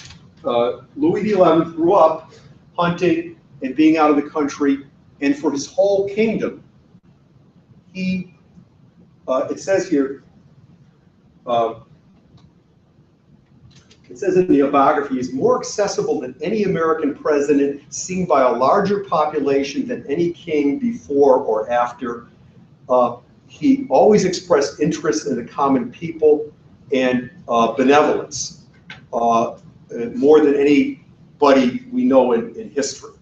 XI grew up hunting and being out of the country, and for his whole kingdom, he, it says here, it says in the biography, he's more accessible than any American president, seen by a larger population than any king before or after. He always expressed interest in the common people and benevolence, more than anybody we know in history.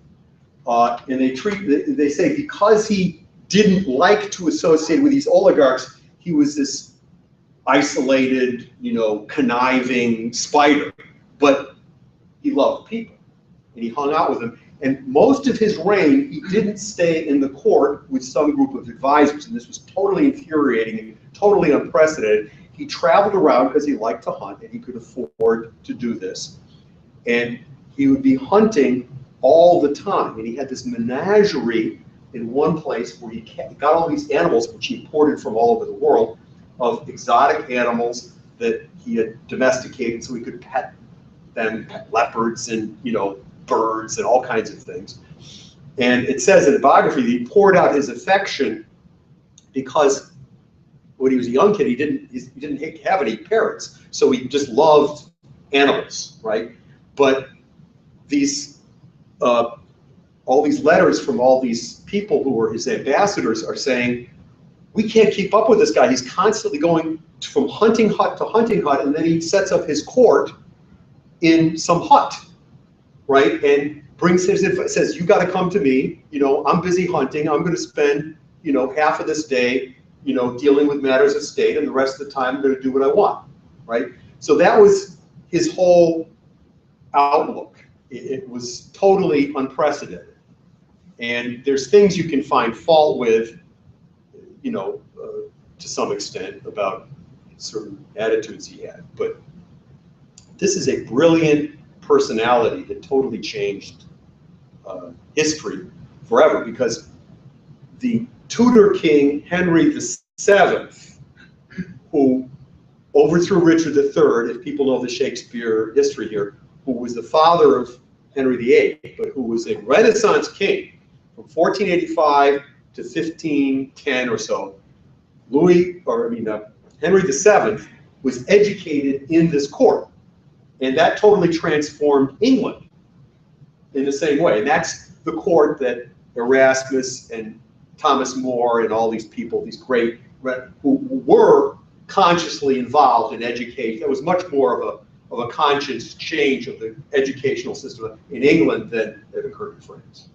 And they say because he didn't like to associate with these oligarchs, he was this isolated, conniving spider. But he loved people, and he hung out with them. And most of his reign, he didn't stay in the court with some group of advisors, and this was totally infuriating and totally unprecedented. He traveled around because he liked to hunt, and he could afford to do this. And he would be hunting all the time, and he had this menagerie in one place where he got all these animals, which he imported from all over the world, of exotic animals that he had domesticated so he could pet them, pet leopards and, you know, birds and all kinds of things. And it says in the biography that he poured out his affection because when he was a young kid, he didn't have any parents, so he just loved animals, right? But these all these letters from all these people who were his ambassadors are saying, we can't keep up with this guy. He's constantly going from hunting hut to hunting hut, and then he sets up his court in some hut, right? And brings his advice, says, you got to come to me. You know, I'm busy hunting. I'm going to spend, you know, half of this day, you know, dealing with matters of state, and the rest of the time I'm going to do what I want, right? So that was his whole outlook. It was totally unprecedented. And there's things you can find fault with, you know, to some extent about certain attitudes he had. But this is a brilliant personality that totally changed history forever, because the Tudor king Henry VII, who overthrew Richard III, if people know the Shakespeare history here, who was the father of Henry VIII, but who was a Renaissance king from 1485 to 1510 or so. Henry VII was educated in this court, and that totally transformed England in the same way. And that's the court that Erasmus and Thomas More and all these people, these great, who were consciously involved in education. That was much more of a conscious change of the educational system in England than it occurred in France.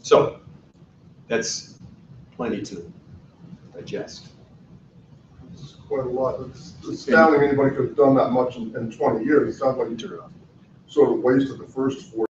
So that's plenty to digest. It's quite a lot. It's astounding anybody could have done that much in 20 years. It sounds like you sort of wasted the first 4